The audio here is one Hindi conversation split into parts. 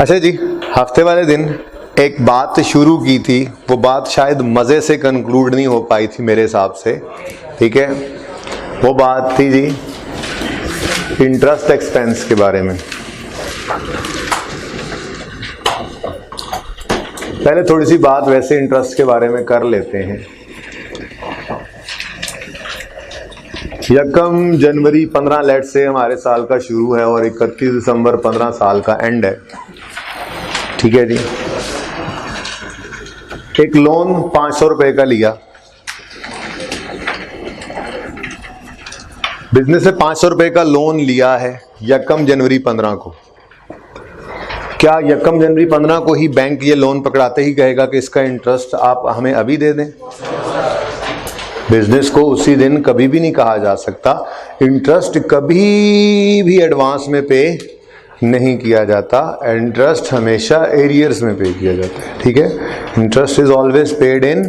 अच्छा जी, हफ्ते वाले दिन एक बात शुरू की थी, वो बात शायद मज़े से कंक्लूड नहीं हो पाई थी मेरे हिसाब से। ठीक है, वो बात थी जी इंटरेस्ट एक्सपेंस के बारे में। पहले थोड़ी सी बात वैसे इंटरेस्ट के बारे में कर लेते हैं। यकम जनवरी 15 लेट से हमारे साल का शुरू है और 31 दिसंबर 15 साल का एंड है। ठीक है जी, एक लोन 500 रुपए का लिया, बिजनेस से 500 रुपए का लोन लिया है यकम जनवरी 15 को। क्या यकम जनवरी 15 को ही बैंक ये लोन पकड़ाते ही कहेगा कि इसका इंटरेस्ट आप हमें अभी दे दें? बिजनेस को उसी दिन कभी भी नहीं कहा जा सकता। इंटरेस्ट कभी भी एडवांस में पे नहीं किया जाता, इंटरेस्ट हमेशा एरियर्स में पे किया जाता है। ठीक है, interest is always paid in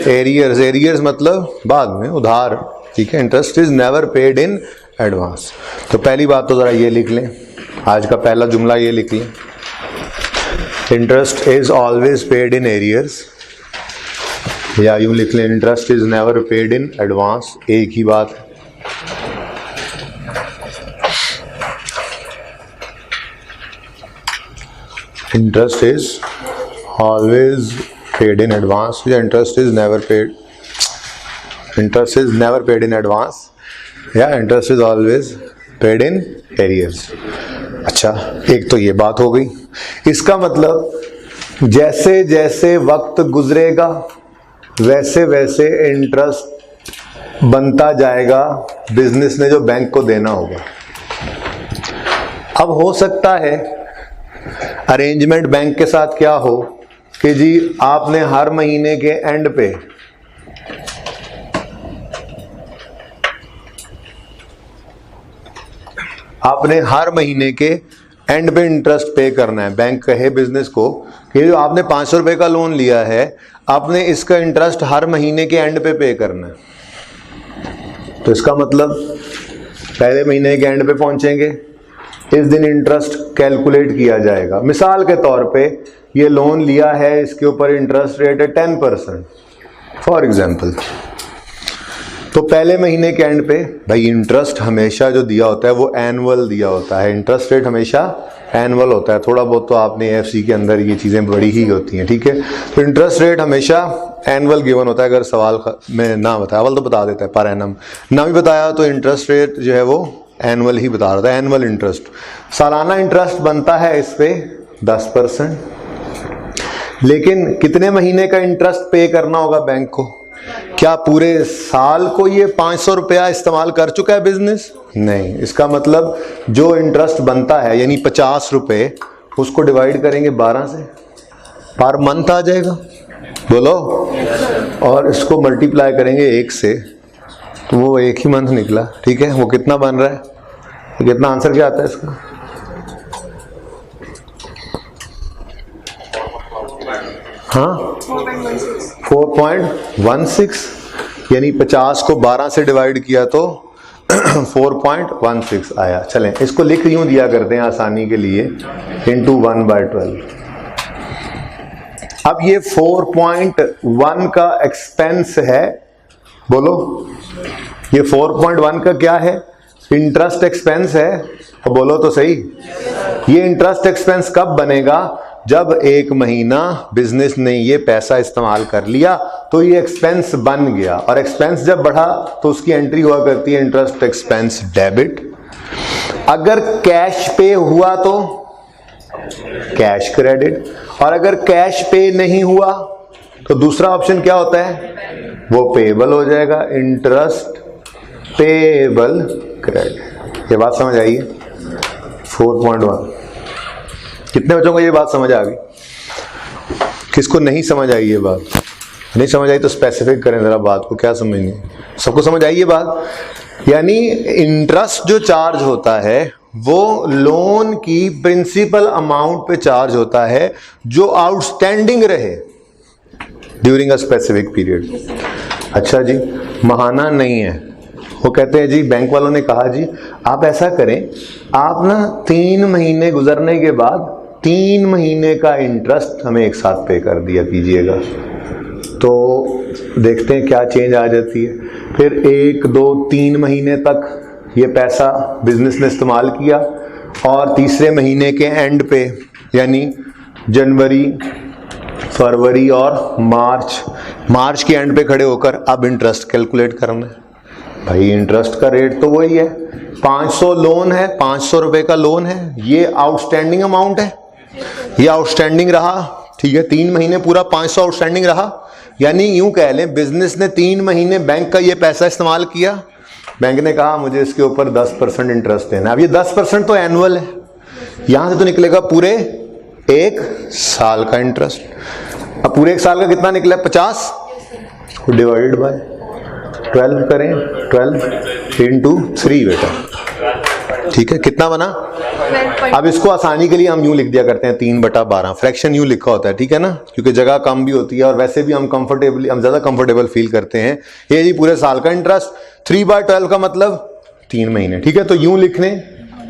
arrears. Arrears मतलब बाद में, उधार। ठीक है, interest is never paid in advance. तो पहली बात तो जरा ये लिख लें, आज का पहला जुमला ये लिख लें, interest is always paid in arrears, या यूं लिख लें interest is never paid in advance. एक ही बात है। Interest is always paid in advance या interest is never paid, interest is never paid in advance या interest is always paid in arrears. अच्छा, एक तो ये बात हो गई। इसका मतलब जैसे जैसे वक्त गुजरेगा वैसे वैसे इंटरेस्ट बनता जाएगा बिजनेस ने जो बैंक को देना होगा। अब हो सकता है अरेंजमेंट बैंक के साथ क्या हो कि जी आपने हर महीने के एंड पे इंटरेस्ट पे करना है। बैंक कहे बिजनेस को कि जो आपने 500 रुपए का लोन लिया है, आपने इसका इंटरेस्ट हर महीने के एंड पे करना है। तो इसका मतलब पहले महीने के एंड पे पहुंचेंगे, इस दिन इंटरेस्ट कैलकुलेट किया जाएगा। मिसाल के तौर पे ये लोन लिया है, इसके ऊपर इंटरेस्ट रेट है 10% फॉर एग्जांपल। तो पहले महीने के एंड पे भाई इंटरेस्ट हमेशा जो दिया होता है वो एनुअल दिया होता है। इंटरेस्ट रेट हमेशा एनुअल होता है। थोड़ा बहुत तो आपने एफसी के अंदर ये चीज़ें बड़ी ही होती हैं। ठीक है, तो इंटरेस्ट रेट हमेशा एनुअल गिवन होता है। अगर सवाल में ना बताया, अवल तो बता देता है पर एनम, ना भी बताया तो इंटरेस्ट रेट जो है वो एनुअल ही बता रहा था, एनुअल इंटरेस्ट। सालाना इंटरेस्ट बनता है इस पे 10%, लेकिन कितने महीने का इंटरेस्ट पे करना होगा बैंक को? क्या पूरे साल को ये 500 रुपया इस्तेमाल कर चुका है बिजनेस? नहीं। इसका मतलब जो इंटरेस्ट बनता है यानी 50 रुपए, उसको डिवाइड करेंगे 12 से, पर मंथ आ जाएगा, बोलो, और इसको मल्टीप्लाई करेंगे 1 से, तो वो एक ही मंथ निकला। ठीक है, वो कितना बन रहा है, कितना आंसर क्या आता है इसका? हाँ, 4.16, यानी 50 को 12 से डिवाइड किया तो 4.16 आया। चलें, इसको लिख यूं दिया करते हैं आसानी के लिए, इंटू 1/12। अब ये 4.1 का एक्सपेंस है, बोलो, ये 4.1 का क्या है? इंटरेस्ट एक्सपेंस है। तो बोलो तो सही, ये इंटरेस्ट एक्सपेंस कब बनेगा? जब एक महीना बिजनेस ने ये पैसा इस्तेमाल कर लिया तो ये एक्सपेंस बन गया, और एक्सपेंस जब बढ़ा तो उसकी एंट्री हुआ करती है इंटरेस्ट एक्सपेंस डेबिट। अगर कैश पे हुआ तो कैश क्रेडिट, और अगर कैश पे नहीं हुआ तो दूसरा ऑप्शन क्या होता है? वो पेबल हो जाएगा, इंटरेस्ट पेबल क्रेडिट। ये बात समझ आई है? 4.1। कितने बच्चों को ये बात समझ आ गई? किसको नहीं समझ आई ये बात? नहीं समझ आई तो स्पेसिफिक करें जरा बात को, क्या समझनी? सबको समझ आई ये बात? यानी इंटरेस्ट जो चार्ज होता है वो लोन की प्रिंसिपल अमाउंट पे चार्ज होता है जो आउटस्टैंडिंग रहे ड्यूरिंग अ स्पेसिफिक पीरियड। अच्छा जी, महाना नहीं है। वो कहते हैं जी, बैंक वालों ने कहा जी आप ऐसा करें, आप ना 3 महीने गुजरने के बाद 3 महीने का इंटरेस्ट हमें एक साथ पे कर दिया कीजिएगा, तो देखते हैं क्या चेंज आ जाती है। फिर 1, 2, 3 महीने तक ये पैसा बिजनेस ने इस्तेमाल किया और तीसरे महीने के एंड पे यानी जनवरी, फरवरी और मार्च के एंड पे खड़े होकर अब इंटरेस्ट कैलकुलेट करना है। भाई इंटरेस्ट का रेट तो वही है, 500 लोन है, 500 रुपए का लोन है, ये आउटस्टैंडिंग अमाउंट है, ये आउटस्टैंडिंग रहा, ठीक है। 3 महीने पूरा 500 आउटस्टैंडिंग रहा, यानी यूं कह लें बिजनेस ने 3 महीने बैंक का ये पैसा इस्तेमाल किया, बैंक ने कहा मुझे इसके ऊपर 10% इंटरेस्ट देना। अब ये 10% तो एनुअल है, यहां से तो निकलेगा पूरे 1 साल का इंटरेस्ट। अब पूरे 1 साल का कितना निकला? 50 डिवाइडेड बाय 12 करें, 12 इंटू 3 बेटा, ठीक है। कितना बना? अब इसको आसानी के लिए हम यूं लिख दिया करते हैं 3/12, फ्रैक्शन यूं लिखा होता है, ठीक है ना, क्योंकि जगह कम भी होती है और वैसे भी हम ज्यादा कंफर्टेबल फील करते हैं। ये जी पूरे साल का इंटरेस्ट, 3/12 का मतलब 3 महीने, ठीक है। तो यूं लिखने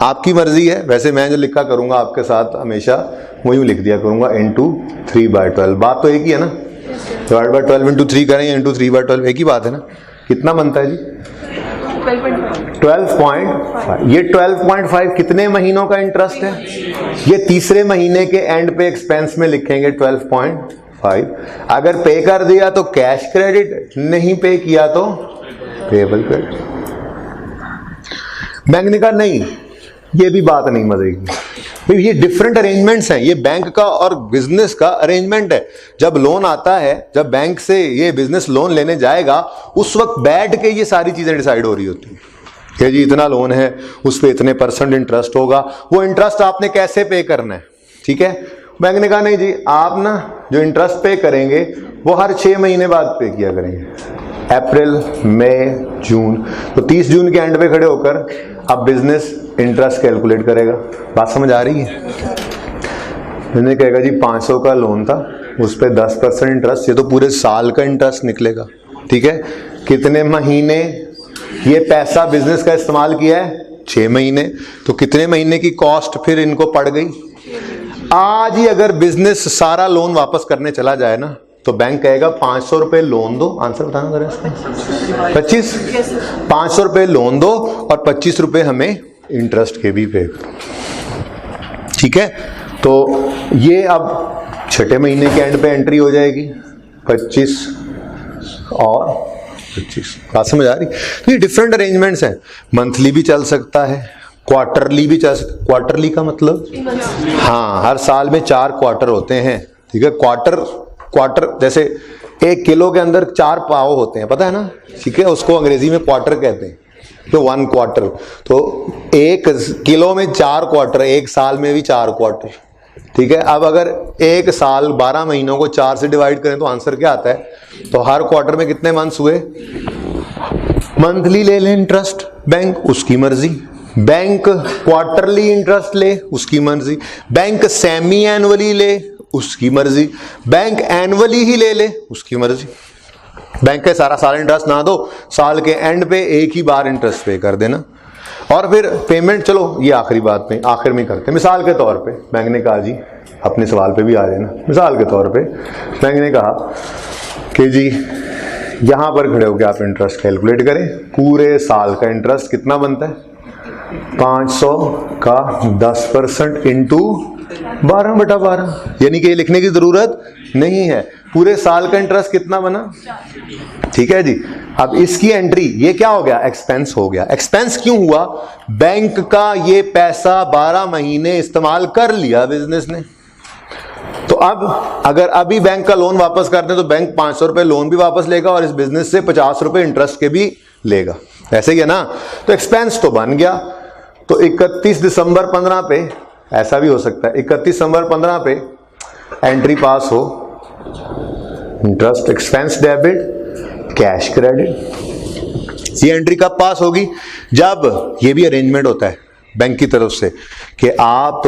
आपकी मर्जी है, वैसे मैं जो लिखा करूंगा आपके साथ हमेशा वो यूं लिख दिया करूंगा इंटू 3/12। बात तो एक ही है ना, डिवाइड बाय 12 इंटू 3 करें इंटू 3/12 एक ही बात है ना। कितना बनता है जी? 12.5। ये 12.5 कितने महीनों का इंटरेस्ट है? ये तीसरे महीने के एंड पे एक्सपेंस में लिखेंगे 12.5। अगर पे कर दिया तो कैश क्रेडिट, नहीं पे किया तो पेबल क्रेडिट। बैंक ने कहा नहीं, ये भी बात नहीं मजे की, ये डिफरेंट अरेंजमेंट्स हैं, ये बैंक का और बिजनेस का अरेंजमेंट है। जब लोन आता है, जब बैंक से ये बिजनेस लोन लेने जाएगा, उस वक्त बैठ के ये सारी चीजें डिसाइड हो रही होती है कि जी इतना लोन है, उस पर इतने % इंटरेस्ट होगा, वो इंटरेस्ट आपने कैसे पे करना है, ठीक है। बैंक ने कहा नहीं जी, आप ना जो इंटरेस्ट पे करेंगे वो हर 6 महीने बाद पे किया करेंगे, अप्रैल, मई, जून। तो 30 जून के एंड पे खड़े होकर अब बिजनेस इंटरेस्ट कैलकुलेट करेगा। बात समझ आ रही है? मैंने कहेगा जी 500 का लोन था, उस पर 10% इंटरेस्ट, ये तो पूरे साल का इंटरेस्ट निकलेगा, ठीक है। कितने महीने ये पैसा बिजनेस का इस्तेमाल किया है? 6 महीने। तो कितने महीने की कॉस्ट फिर इनको पड़ गई? आज ही अगर बिजनेस सारा लोन वापस करने चला जाए ना, तो बैंक कहेगा 500 रुपए लोन दो, आंसर बताना जरा इसका, 25, 500 रुपए लोन दो और 25 रुपए हमें इंटरेस्ट के भी पे, ठीक है। तो ये अब 6ठे महीने के एंड पे एंट्री हो जाएगी, 25 और 25। बात समझ आ रही? तो ये डिफरेंट अरेंजमेंट्स हैं, मंथली भी चल सकता है, क्वार्टरली भी चल सकता। क्वार्टरली का मतलब, हाँ, हर साल में 4 क्वार्टर होते हैं, ठीक है। क्वार्टर जैसे 1 किलो के अंदर 4 पाव होते हैं, पता है ना, ठीक है, उसको अंग्रेजी में क्वार्टर कहते हैं, तो 1 क्वार्टर। तो 1 किलो में 4 क्वार्टर, 1 साल में भी 4 क्वार्टर, ठीक है। अब अगर 1 साल 12 महीनों को 4 से डिवाइड करें तो आंसर क्या आता है? तो हर क्वार्टर में कितने मंथ्स हुए? मंथली ले लें इंटरेस्ट बैंक, उसकी मर्जी। बैंक क्वार्टरली इंटरेस्ट ले, उसकी मर्जी। बैंक सेमी एनुअली ले, उसकी मर्जी। बैंक एनुअली ही ले ले, उसकी मर्जी। बैंक के सारा साल इंटरेस्ट ना दो, साल के एंड पे एक ही बार इंटरेस्ट पे कर देना। और फिर पेमेंट, चलो ये आखिरी बात में आखिर में करते हैं। मिसाल के तौर पे बैंक ने कहा जी, अपने सवाल पे भी आ जाए ना, मिसाल के तौर पे बैंक ने कहा कि जी यहां पर खड़े होकर आप इंटरेस्ट कैलकुलेट करें, पूरे साल का इंटरेस्ट कितना बनता है? 500 का 10% इंटू 12/12, यानी कि ये लिखने की जरूरत नहीं है। पूरे साल का इंटरेस्ट कितना बना? ठीक है जी। अब इसकी एंट्री, ये क्या हो गया? एक्सपेंस हो गया। एक्सपेंस क्यों हुआ? बैंक का ये पैसा 12 महीने इस्तेमाल कर लिया बिजनेस ने। तो अब अगर अभी बैंक का लोन वापस करते हैं तो बैंक 500 रुपए लोन भी वापस लेगा और इस बिजनेस से 50 रुपए इंटरेस्ट के भी लेगा, ऐसे ही है ना। तो एक्सपेंस तो बन गया। तो 31 दिसंबर 15 पे, ऐसा भी हो सकता है 31 दिसंबर 15 पे एंट्री पास हो, interest expense debit, cash credit. ये एंट्री कब पास होगी? जब, ये भी अरेंजमेंट होता है बैंक की तरफ से कि आप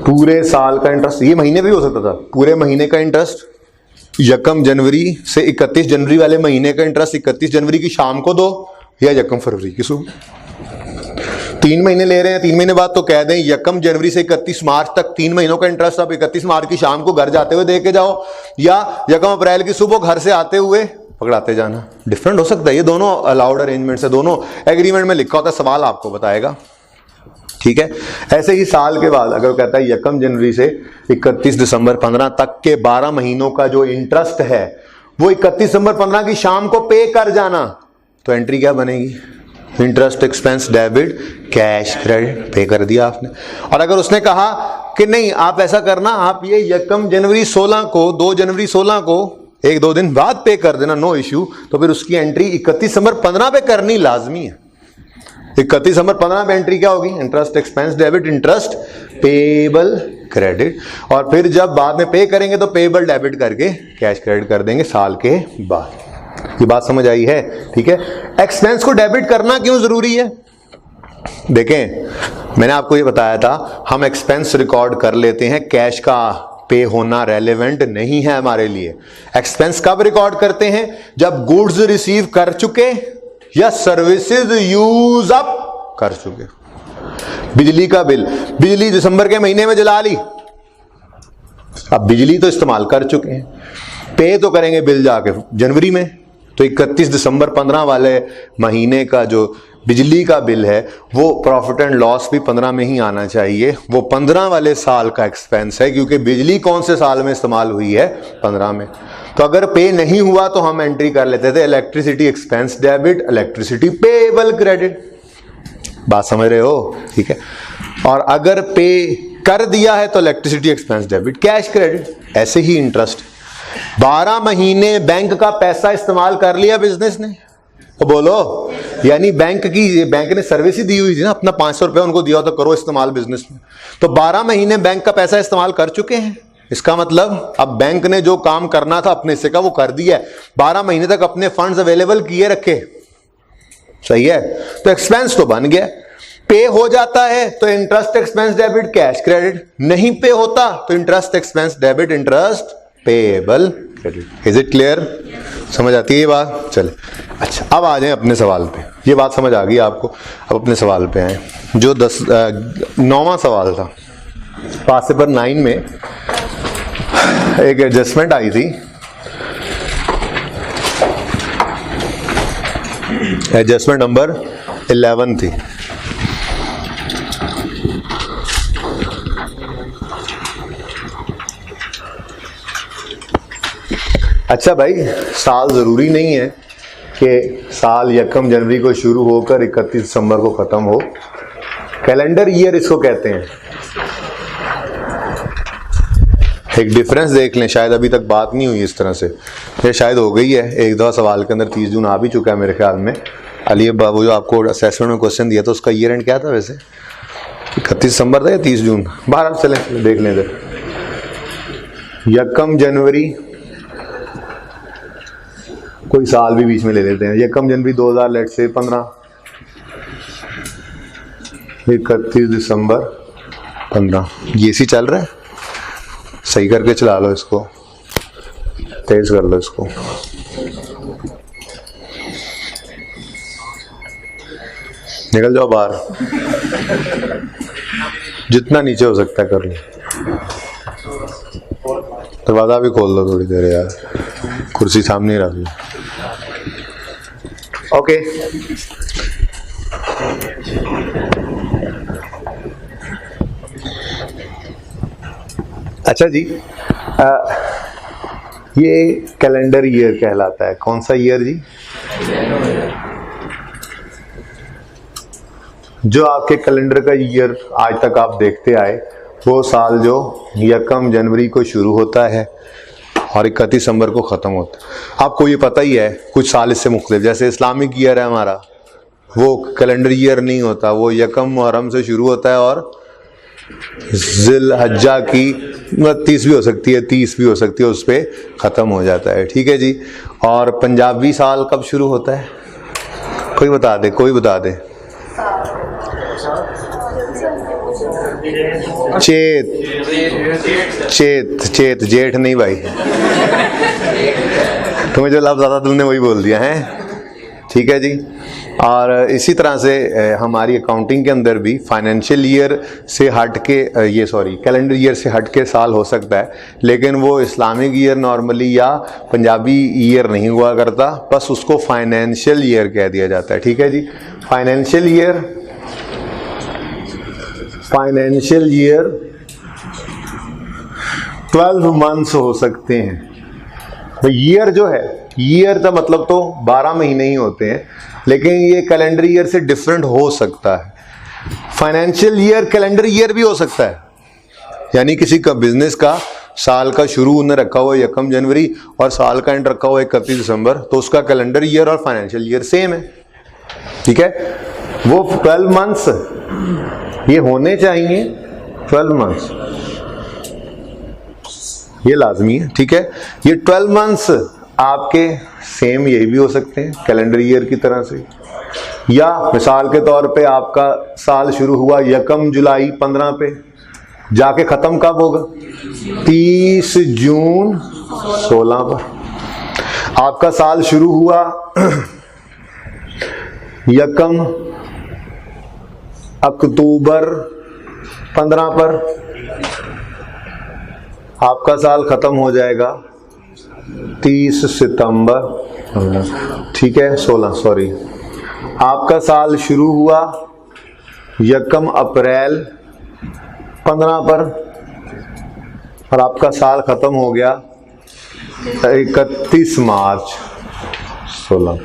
पूरे साल का इंटरेस्ट, ये महीने भी हो सकता था, पूरे महीने का इंटरेस्ट 1 जनवरी से 31 जनवरी वाले महीने का इंटरेस्ट 31 जनवरी की शाम को दो या 1 फरवरी की सुबह। 3 महीने ले रहे हैं, 3 महीने बाद तो कह दें 1 जनवरी से 31 मार्च तक 3 महीनों का इंटरेस्ट आप 31 मार्च की शाम को घर जाते हुए दे के जाओ, या 1 अप्रैल की सुबह घर से आते हुए पकड़ाते जाना। डिफरेंट हो सकता है, ये दोनों अलाउड अरेंजमेंट्स है, दोनों एग्रीमेंट में लिखा होता है, सवाल आपको बताएगा। ठीक है, ऐसे ही साल के बाद अगर कहता है 1 जनवरी से 31 दिसंबर 15 तक के 12 महीनों का जो इंटरेस्ट है वो 31 दिसंबर 15 की शाम को पे कर जाना, तो एंट्री क्या बनेगी? Interest expense debit cash credit, पे कर दिया आपने। और अगर उसने कहा कि नहीं आप ऐसा करना, आप ये 1 जनवरी 16 को 2 जनवरी 16 को 1-2 दिन बाद पे कर देना, नो इश्यू, तो फिर उसकी एंट्री 31 दिसंबर 15 पे करनी लाजमी है। 31 दिसंबर 15 पे एंट्री क्या होगी? Interest expense debit interest payable credit, और फिर जब बाद में पे करेंगे तो पेबल डेबिट करके कैश क्रेडिट कर देंगे साल के बाद। ये बात समझ आई है? ठीक है, एक्सपेंस को डेबिट करना क्यों जरूरी है? देखें, मैंने आपको ये बताया था हम एक्सपेंस रिकॉर्ड कर लेते हैं, कैश का पे होना रेलेवेंट नहीं है हमारे लिए। एक्सपेंस कब रिकॉर्ड करते हैं? जब गुड्स रिसीव कर चुके या सर्विसेज यूज अप कर चुके। बिजली का बिल, बिजली दिसंबर के महीने में जला ली, अब बिजली तो इस्तेमाल कर चुके हैं, पे तो करेंगे बिल जाके जनवरी में, तो 31 दिसंबर 15 वाले महीने का जो बिजली का बिल है वो प्रॉफिट एंड लॉस भी 15 में ही आना चाहिए, वो 15 वाले साल का एक्सपेंस है, क्योंकि बिजली कौन से साल में इस्तेमाल हुई है? 15 में। तो अगर पे नहीं हुआ तो हम एंट्री कर लेते थे electricity expense debit, electricity payable credit. बात समझ रहे हो? ठीक है, और अगर पे कर दिया है तो electricity expense debit cash credit. ऐसे ही इंटरेस्ट, 12 महीने बैंक का पैसा इस्तेमाल कर लिया बिजनेस ने, तो बोलो, यानी बैंक ने सर्विस ही दी हुई थी ना, अपना 500 रुपये उनको दिया तो करो इस्तेमाल बिजनेस में, तो 12 महीने बैंक का पैसा इस्तेमाल कर चुके हैं। इसका मतलब अब बैंक ने जो काम करना था अपने से का वो कर दिया है, 12 महीने तक अपने फंड्स अवेलेबल किए रखे। सही है, तो एक्सपेंस तो बन गया। पे हो जाता है तो interest expense debit cash credit, नहीं पे होता तो interest expense debit interest payable credit. Is it clear? समझ आती है ये बात? चले, अच्छा अब आ जाएं अपने सवाल पे। ये बात समझ आ गई आपको, अब अपने सवाल पे आए जो 9वां सवाल था। पास पेपर 9 में एक एडजस्टमेंट आई थी, एडजस्टमेंट नंबर 11 थी। अच्छा भाई, साल जरूरी नहीं है कि साल 1 जनवरी को शुरू होकर 31 दिसंबर को खत्म हो। कैलेंडर ईयर इसको कहते हैं। एक डिफरेंस देख लें, शायद अभी तक बात नहीं हुई इस तरह से, ये शायद हो गई है एक दो सवाल के अंदर। 30 जून आ भी चुका है मेरे ख्याल में। अली बाबू जो आपको असेसमेंट में क्वेश्चन दिया था उसका ईयर एंड क्या था वैसे? 31 दिसंबर था या 30 जून? बाहर चले देख लें इधर। 1 जनवरी, कोई साल भी बीच में ले लेते हैं, 1 जनवरी 2000 लेट से 15, 31 दिसंबर 15, ये सी चल रहा है। सही करके चला लो इसको, तेज कर लो इसको। निकल जाओ बाहर, जितना नीचे हो सकता है कर लो। दरवाजा भी खोल दो थोड़ी देर यार, कुर्सी सामने रख लो। ओके, अच्छा जी, ये कैलेंडर ईयर कहलाता है। कौन सा ईयर जी? जो आपके कैलेंडर का ईयर आज तक आप देखते आए, वो साल जो 1 जनवरी को शुरू होता है और 31 दिसंबर को ख़त्म होता है। आपको ये पता ही है, कुछ साल इससे मुख्तलिफ, जैसे इस्लामिक ईयर है हमारा, वो कैलेंडर ईयर नहीं होता, वो 1 मुहर्रम से शुरू होता है और ज़िल-हज्जा की 29 भी हो सकती है, 30 भी हो सकती है, उस पर ख़त्म हो जाता है। ठीक है जी। और पंजाबी साल कब शुरू होता है? कोई बता दे, कोई बता दे। चेत जेठ नहीं भाई, तुम्हें जो लफ्ज़ आता तुमने वही बोल दिया है। ठीक है जी। और इसी तरह से हमारी अकाउंटिंग के अंदर भी फाइनेंशियल ईयर से हट के कैलेंडर ईयर से हट के साल हो सकता है, लेकिन वो इस्लामिक ईयर नॉर्मली या पंजाबी ईयर नहीं हुआ करता, बस उसको फाइनेंशियल ईयर कह दिया जाता है। ठीक है जी, फाइनेंशियल ईयर 12 मंथ्स हो सकते हैं। तो ईयर जो है, ईयर का मतलब तो 12 महीने ही होते हैं, लेकिन ये कैलेंडर ईयर से डिफरेंट हो सकता है। फाइनेंशियल ईयर कैलेंडर ईयर भी हो सकता है, यानी किसी का बिजनेस का साल का शुरू उन्हें रखा हुआ 1 जनवरी और साल का एंड रखा हुआ 31 दिसंबर, तो उसका कैलेंडर ईयर और फाइनेंशियल ईयर सेम है। ठीक है, वो 12 मंथ्स ये होने चाहिए, 12 मंथ्स ये लाजमी है। ठीक है, ये 12 मंथ्स आपके सेम यही भी हो सकते हैं कैलेंडर ईयर की तरह से, या मिसाल के तौर पे आपका साल शुरू हुआ 1 जुलाई 15 पे, जाके खत्म कब होगा? 30 जून 16 पर। आपका साल शुरू हुआ 1 अक्टूबर 15 पर, आपका साल खत्म हो जाएगा 30 सितंबर, ठीक है 16, सॉरी, आपका साल शुरू हुआ 1 अप्रैल 15 पर और आपका साल खत्म हो गया 31 मार्च 16।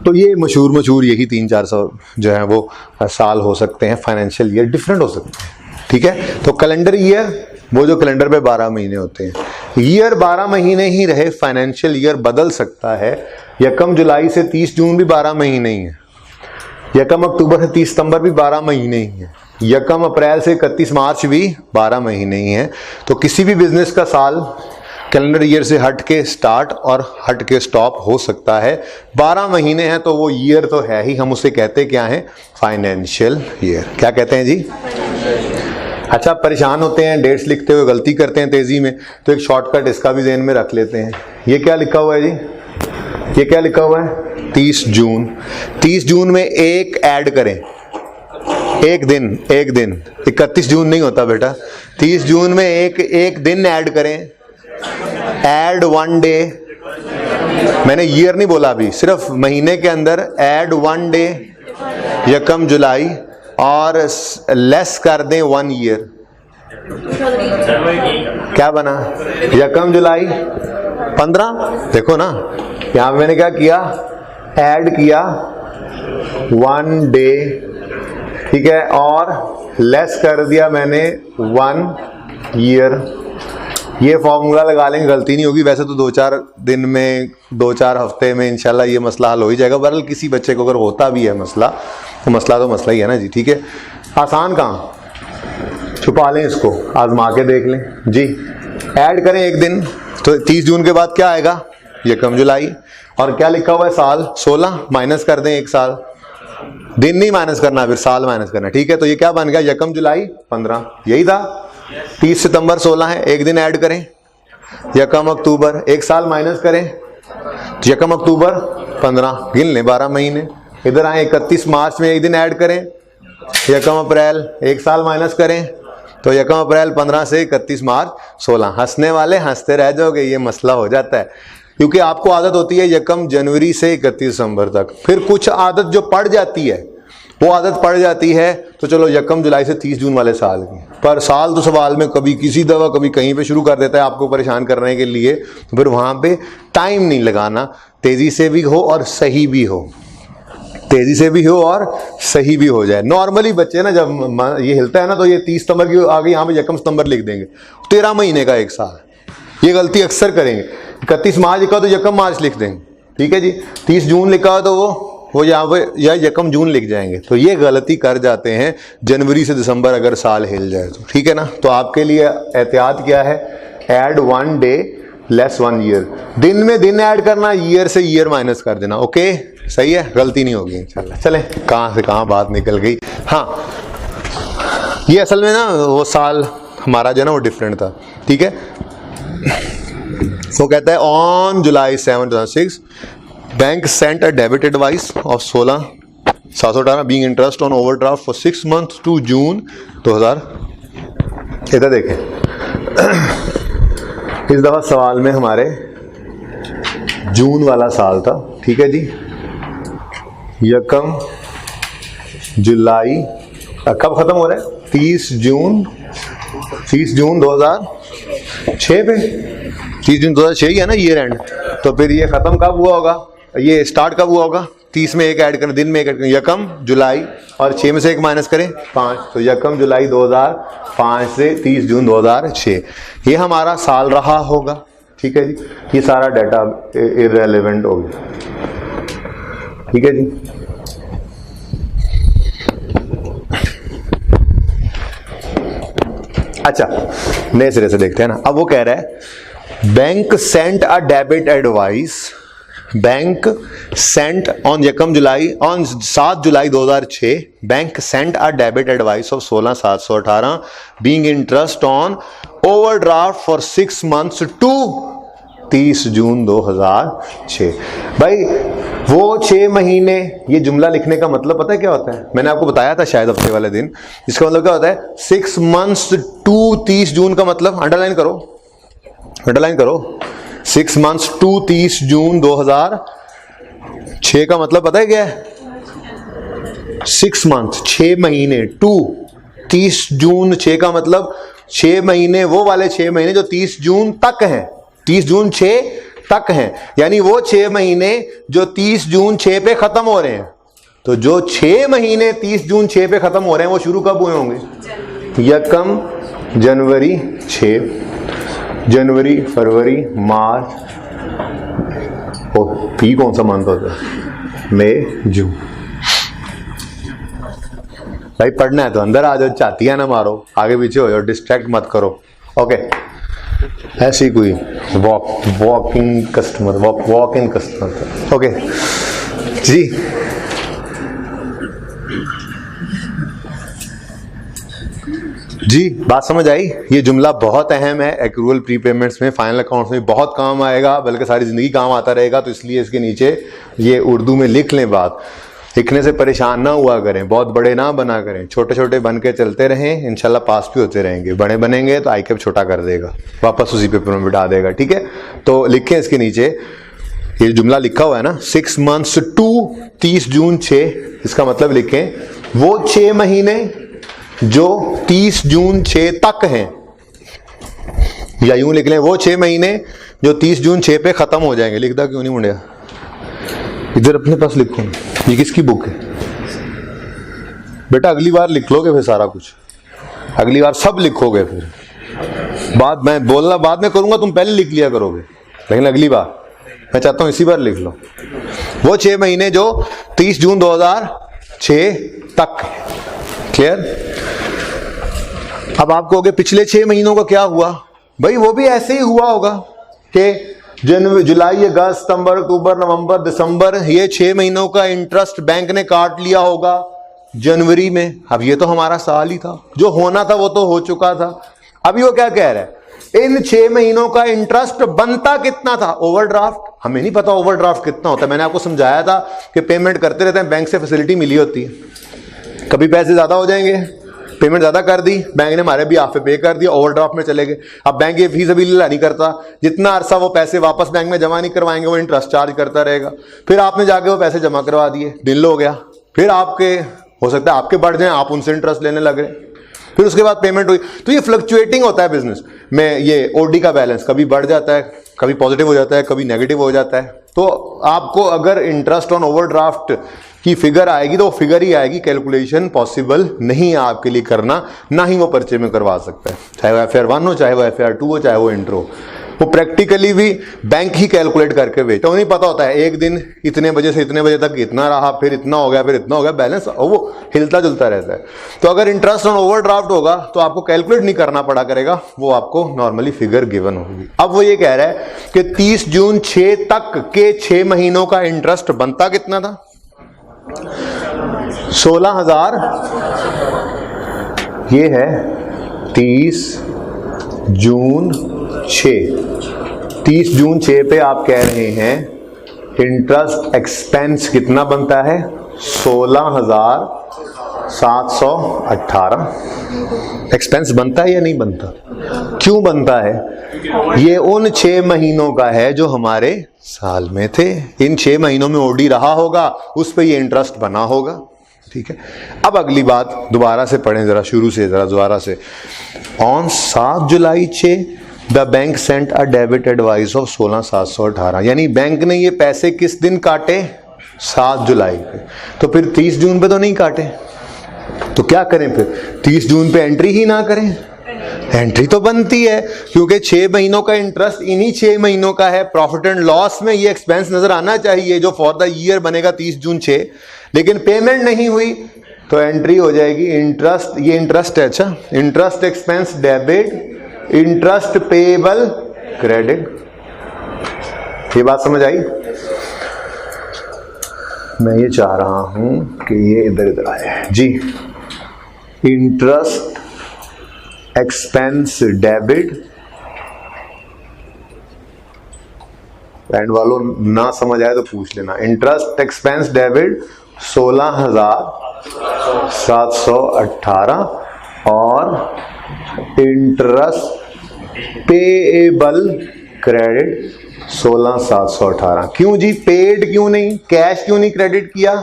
तो ये मशहूर यही 300-400 जो है वो साल हो सकते हैं, फाइनेंशियल ईयर डिफरेंट हो सकते हैं। ठीक है, तो कैलेंडर ईयर वो जो कैलेंडर पे 12 महीने होते हैं, ईयर 12 महीने ही रहे, फाइनेंशियल ईयर बदल सकता है। 1 जुलाई से 30 जून भी 12 महीने ही है, 1 अक्टूबर से 30 सितंबर भी 12 महीने ही है, 1 अप्रैल से 31 मार्च भी 12 महीने ही है। तो किसी भी बिजनेस का साल कैलेंडर ईयर से हट के स्टार्ट और हट के स्टॉप हो सकता है। 12 महीने हैं तो वो ईयर तो है ही, हम उसे कहते क्या है? Financial year. क्या कहते हैं जी? अच्छा, परेशान होते हैं डेट्स लिखते हुए, गलती करते हैं तेजी में, तो एक शॉर्टकट इसका भी ज़हन में रख लेते हैं। ये क्या लिखा हुआ है जी? ये क्या लिखा हुआ है? 30 जून। 30 जून में एक ऐड करें, एक दिन 31 जून नहीं होता बेटा, 30 जून में एक दिन ऐड करें, ऐड 1 डे। मैंने ईयर नहीं बोला अभी, सिर्फ महीने के अंदर ऐड 1 डे 1 जुलाई और लेस कर दें 1 ईयर। क्या बना? 1 जुलाई 15। देखो ना, यहां पे मैंने क्या किया? ऐड किया 1 डे, ठीक है, और लेस कर दिया मैंने 1 ईयर। ये फॉर्मूला लगा लेंगे, गलती नहीं होगी। वैसे तो 2-4 दिन में, 2-4 हफ्ते में इंशाल्लाह ये मसला हल हो ही जाएगा। बहरहाल किसी बच्चे को अगर होता भी है मसला, तो मसला ही है ना जी। ठीक है, आसान कहाँ, छुपा लें इसको, आजमा के देख लें जी। ऐड करें एक दिन, तो 30 जून के बाद क्या आएगा? 1 जुलाई। और क्या लिखा हुआ है? साल 16, माइनस कर दें 1 साल, दिन नहीं माइनस करना, फिर साल माइनस करना। ठीक है, तो ये क्या बन गया? 1 जुलाई 15, यही था। 30 सितंबर 16 है, एक दिन ऐड करें 1 अक्टूबर, 1 साल माइनस करें 1 अक्टूबर 15, गिन लें 12 महीने। इधर आए 31 मार्च में एक दिन ऐड करें 1 अप्रैल, 1 साल माइनस करें तो 1 अप्रैल 15 से 31 मार्च 16। हंसने वाले हंसते रह जाओगे, ये मसला हो जाता है, क्योंकि आपको आदत होती है 1 जनवरी से 31 दिसंबर तक, फिर कुछ आदत जो पड़ जाती है, वो आदत पड़ जाती है तो चलो 1 जुलाई से 30 जून वाले साल की, पर साल तो सवाल में कभी किसी दवा कभी कहीं पे शुरू कर देता है आपको परेशान करने के लिए, तो फिर वहाँ पे टाइम नहीं लगाना, तेज़ी से भी हो और सही भी हो, तेज़ी से भी हो और सही भी हो जाए। नॉर्मली बच्चे ना जब ये हिलता है ना, तो ये 30 सितंबर की आगे यहाँ पे 1 सितंबर लिख देंगे, 13 महीने का 1 साल। ये गलती अक्सर करेंगे। 31 मार्च लिखा तो 1 मार्च लिख देंगे, ठीक है जी। 30 जून लिखा हो तो वो यहाँ पे या 1 जून लिख जाएंगे, तो ये गलती कर जाते हैं जनवरी से दिसंबर अगर साल हिल जाए तो, ठीक है ना। तो आपके लिए एहतियात क्या है? Add 1 day less 1 year. दिन में दिन ऐड करना, ईयर से ईयर माइनस कर देना। ओके, सही है, गलती नहीं होगी इंशाल्लाह। चलें, कहाँ से कहाँ बात निकल गई। हाँ, ये असल में ना वो साल हमारा जो है ना वो डिफरेंट था, ठीक है। वो कहता है on July 7, 2006 bank sent a debit advice of 16,718 being interest on overdraft for 6 months to June 2000। इधर देखें, इस दफा सवाल में हमारे जून वाला साल था, ठीक है जी। यकम जुलाई, कब खत्म हो रहा है? 30 जून 2006 पे, 30 जून 2006 ही है ना ईयर एंड। तो फिर ये खत्म कब हुआ होगा, ये स्टार्ट कब हुआ होगा? 30 में एक ऐड करें, दिन में एक ऐड करें, यकम जुलाई, और 6 में से एक माइनस करें 5, तो यकम जुलाई 2005 से 30 जून 2006 ये हमारा साल रहा होगा, ठीक है जी। ये सारा डाटा इररेलेवेंट हो गया, ठीक है जी। अच्छा, नए सिरे से देखते हैं ना। अब वो कह रहा है bank sent a debit advice, bank sent on यकम जुलाई, ऑन 7 जुलाई 2006 bank sent a debit advice of 16,718 being interest on overdraft for 6 months to 30 जून 2006। भाई वो 6 महीने, ये जुमला लिखने का मतलब पता है क्या होता है? मैंने आपको बताया था शायद हफ्ते वाले दिन। इसका मतलब क्या होता है? 6 months टू 30 जून का मतलब अंडरलाइन करो, अंडरलाइन करो। 6 months टू 30 जून 2006 का मतलब पता है क्या है? 6 months 6 महीने टू 30 जून 6 का मतलब 6 महीने, वो वाले 6 महीने जो 30 जून तक हैं, 30 जून 6 तक हैं, यानी वो 6 महीने जो 30 जून 6 पे खत्म हो रहे हैं। तो जो 6 महीने 30 जून 6 पे खत्म हो रहे हैं वो शुरू कब हुए होंगे? यकम जनवरी 6, जनवरी फरवरी मार्च, और पी कौन सा मंथ होता है? मई जून। भाई पढ़ना है तो अंदर आ जाओ, चातियां ना मारो, आगे पीछे हो जाओ, डिस्ट्रैक्ट मत करो, ओके। ऐसी कोई वॉक इन कस्टमर, ओके जी। जी बात समझ आई? ये जुमला बहुत अहम है एक्रूअल प्रीपेमेंट्स में, फाइनल अकाउंट्स में बहुत काम आएगा, बल्कि सारी जिंदगी काम आता रहेगा। तो इसलिए इसके नीचे ये उर्दू में लिख लें। बात लिखने से परेशान ना हुआ करें, बहुत बड़े ना बना करें, छोटे छोटे बन के चलते रहें, इंशाल्लाह पास भी होते रहेंगे। बड़े बनेंगे तो आईकेप छोटा कर देगा, वापस उसी पेपर में बिठा देगा, ठीक है। तो लिखें इसके नीचे, ये जुमला लिखा हुआ है ना, 6 months टू 30 जून 6, इसका मतलब लिखें वो 6 महीने जो 30 जून 6 तक हैं, या यूं लिख लें वो 6 महीने जो 30 जून 6 पे खत्म हो जाएंगे। लिखदा क्यों नहीं मुंडिया? इधर अपने पास लिखो। ये किसकी बुक है बेटा? अगली बार लिख लोगे फिर सारा कुछ, अगली बार सब लिखोगे। फिर बात मैं बोलना बाद में करूंगा, तुम पहले लिख लिया करोगे, लेकिन अगली बार मैं चाहता हूं इसी बार लिख लो। वो 6 महीने जो 30 जून 2006 तक, क्लियर? अब आप कहोगे पिछले 6 महीनों का क्या हुआ? भाई वो भी ऐसे ही हुआ होगा कि जनवरी, जुलाई, अगस्त, सितंबर, अक्टूबर, नवंबर, दिसंबर, ये 6 महीनों का इंटरेस्ट बैंक ने काट लिया होगा जनवरी में। अब ये तो हमारा साल ही था, जो होना था वो तो हो चुका था। अभी वो क्या कह रहा है? इन 6 महीनों का इंटरेस्ट बनता कितना था? ओवरड्राफ्ट, हमें नहीं पता ओवरड्राफ्ट कितना होता है। मैंने आपको समझाया था कि पेमेंट करते रहते हैं, बैंक से फैसिलिटी मिली होती है। कभी पैसे ज्यादा हो जाएंगे, पेमेंट ज्यादा कर दी, बैंक ने हमारे भी हाफ पे कर दिया, ओवरड्राफ्ट में चले गए। अब बैंक ये फीस अभी नहीं करता, जितना अरसा वो पैसे वापस बैंक में जमा नहीं करवाएंगे वो इंटरेस्ट चार्ज करता रहेगा। फिर आपने जाके वो पैसे जमा करवा दिए, दिन हो गया, फिर आपके हो सकता है आपके बढ़ जाए, आप उनसे इंटरेस्ट लेने लगे, फिर उसके बाद पेमेंट हुई। तो ये फ्लक्चुएटिंग होता है बिजनेस में। ये ओडी का बैलेंस कभी बढ़ जाता है, कभी पॉजिटिव हो जाता है, कभी नेगेटिव हो जाता है। तो आपको अगर इंटरेस्ट ऑन ओवरड्राफ्ट की फिगर आएगी तो वो फिगर ही आएगी, कैलकुलेशन पॉसिबल नहीं है आपके लिए करना, ना ही वो पर्चे में करवा सकता है, चाहे वो FR 1 हो, चाहे वो FR 2 हो, चाहे वो इंट्रो। वो प्रैक्टिकली भी बैंक ही कैलकुलेट करके भेजता, उन्हें पता होता है एक दिन इतने बजे से इतने बजे तक इतना रहा, फिर इतना हो गया, फिर इतना हो गया, बैलेंस वो हिलता जुलता रहता है। तो अगर इंटरेस्ट ऑन ओवरड्राफ्ट होगा तो आपको कैलकुलेट नहीं करना पड़ा करेगा, वो आपको नॉर्मली फिगर गिवन होगी। अब वो ये कह रहा है कि 30 जून 6 तक के 6 महीनों का इंटरेस्ट बनता कितना था? 16,000। ये है 30 जून 6, 30 जून 6 पे आप कह रहे हैं इंटरेस्ट एक्सपेंस कितना बनता है? 16,718 एक्सपेंस बनता है या नहीं बनता? क्यों बनता है? ये उन 6 महीनों का है जो हमारे साल में थे। इन 6 महीनों में ओडी रहा होगा, उस पर ये इंटरेस्ट बना होगा। ठीक है, अब अगली बात दोबारा से पढ़ें, जरा शुरू से, जरा दोबारा से। On 7 July 6 the bank sent a debit advice of 16,718, यानी बैंक ने ये पैसे किस दिन काटे? 7 जुलाई पे। तो फिर 30 जून पे तो नहीं काटे, तो क्या करें फिर? 30 जून पे एंट्री ही ना करें? एंट्री तो बनती है, क्योंकि 6 महीनों का इंटरेस्ट इन्हीं 6 महीनों का है। प्रॉफिट एंड लॉस में ये एक्सपेंस नजर आना चाहिए जो फॉर द ईयर बनेगा 30 जून 6, लेकिन पेमेंट नहीं हुई तो एंट्री हो जाएगी इंटरेस्ट। ये इंटरेस्ट है, अच्छा, interest expense debit, interest payable credit. ये बात समझ आई? मैं ये चाह रहा हूं कि ये इधर इधर आए जी। इंटरेस्ट एक्सपेंस डेबिट, एंड वालों ना समझ आए तो पूछ लेना। इंटरेस्ट एक्सपेंस डेबिट 16,718 और इंटरेस्ट पेएबल क्रेडिट 16,718। क्यों जी? पेड क्यों नहीं, कैश क्यों नहीं क्रेडिट किया?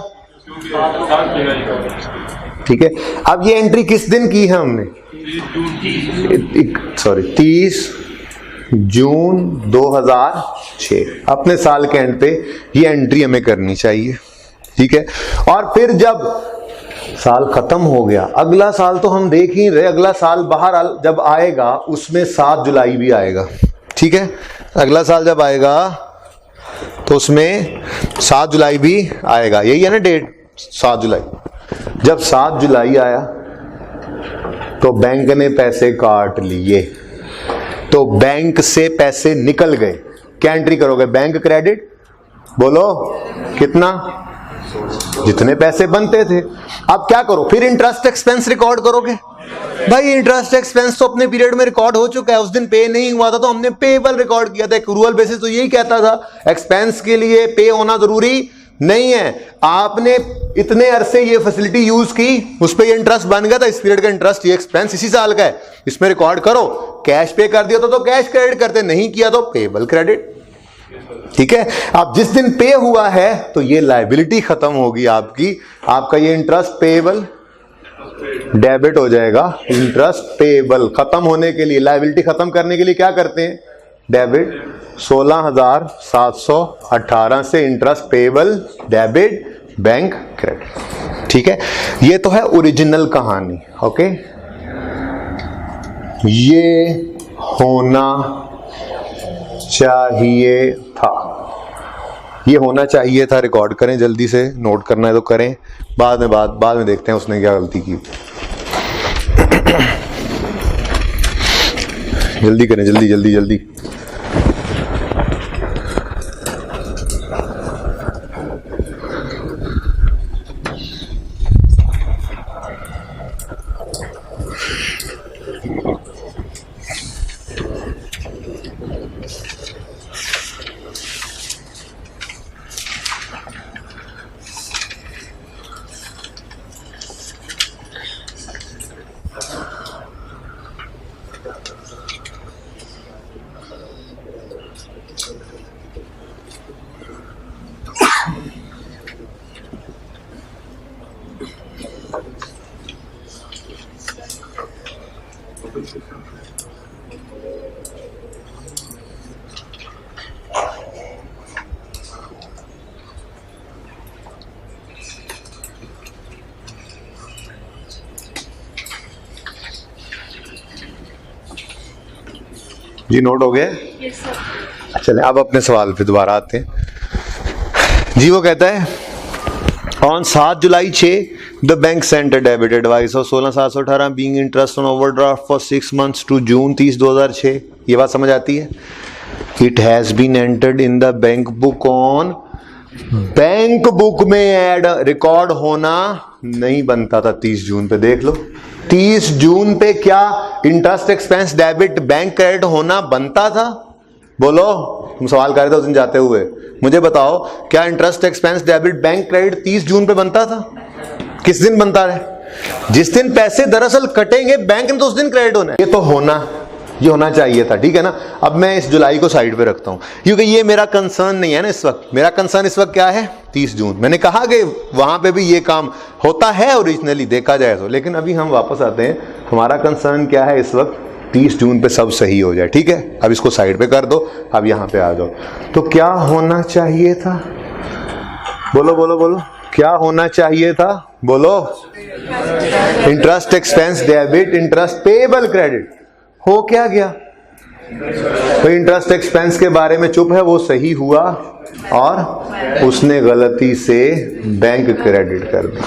ठीक है, अब ये एंट्री किस दिन की है हमने? 30 जून 2006, अपने साल के एंड पे ये एंट्री हमें करनी चाहिए। ठीक है, और फिर जब साल खत्म हो गया, अगला साल तो हम देख ही रहे, अगला साल बाहर जब आएगा उसमें 7 जुलाई भी आएगा। ठीक है, अगला साल जब आएगा तो उसमें 7 जुलाई भी आएगा, यही है ना डेट, 7 जुलाई। जब 7 जुलाई आया तो बैंक ने पैसे काट लिए, तो बैंक से पैसे निकल गए, क्या एंट्री करोगे? बैंक क्रेडिट, बोलो कितना? जितने पैसे बनते थे। अब क्या करो? फिर इंटरेस्ट एक्सपेंस रिकॉर्ड करोगे। भाई इंटरेस्ट एक्सपेंस तो अपने पीरियड में रिकॉर्ड हो चुका है, उस दिन पे नहीं हुआ था तो हमने पेएबल रिकॉर्ड किया था। एक्रूअल बेसिस तो यही कहता था, एक्सपेंस के लिए पे होना जरूरी नहीं है। आपने इतने अरसे ये फैसिलिटी यूज की, उस पर ये इंटरेस्ट बन गया था, इस पीरियड का इंटरेस्ट, ये एक्सपेंस इसी साल का है, इसमें रिकॉर्ड करो। कैश पे कर दिया तो कैश क्रेडिट करते, नहीं किया तो पेएबल क्रेडिट। ठीक है, अब जिस दिन पे हुआ है तो ये लायबिलिटी खत्म होगी आपकी, आपका ये इंटरेस्ट पेएबल डेबिट हो जाएगा। इंटरेस्ट पेएबल खत्म होने के लिए, लायबिलिटी खत्म करने के लिए क्या करते हैं? डेबिट 16,718 से interest payable debit bank credit. ठीक है, ये तो है ओरिजिनल कहानी। ओके, ये होना चाहिए था, ये होना चाहिए था। रिकॉर्ड करें, जल्दी से नोट करना है तो करें, बाद में देखते हैं उसने क्या गलती की। जल्दी करें, जल्दी जल्दी जल्दी। जी नोट हो गए? Yes sir. चलें अब अपने सवाल पे दोबारा आते हैं जी। वो कहता है on 7 July 6 the bank sent a debit advice of 16,718 being interest on overdraft for 6 months to June 30 2006। ये बात समझ आती है? It has been entered in the bank book on, bank book में ऐड रिकॉर्ड होना नहीं बनता था 30 जून पे। देख लो 30 जून पे क्या interest expense debit bank credit होना बनता था? बोलो तुम सवाल कर रहे थे उस दिन जाते हुए, मुझे बताओ क्या interest expense debit bank credit 30 जून पे बनता था? किस दिन बनता है? जिस दिन पैसे दरअसल कटेंगे बैंक ने तो उस दिन क्रेडिट होना है। ये होना चाहिए था, ठीक है ना। अब मैं इस जुलाई को साइड पे रखता हूं क्योंकि ये मेरा कंसर्न नहीं है ना इस वक्त। मेरा कंसर्न इस वक्त क्या है? 30 जून। मैंने कहा कि वहां पे भी ये काम होता है ओरिजिनली देखा जाए तो, लेकिन अभी हम वापस आते हैं, हमारा कंसर्न क्या है इस वक्त? 30 जून पे सब सही हो जाए, ठीक है। अब इसको साइड पे कर दो, अब यहां पे आ जाओ। तो क्या होना चाहिए था? बोलो बोलो बोलो, क्या होना चाहिए था? बोलो। Interest expense debit interest payable credit. हो क्या गया? तो इंटरेस्ट एक्सपेंस के बारे में चुप है, वो सही हुआ और उसने गलती से बैंक क्रेडिट कर दिया,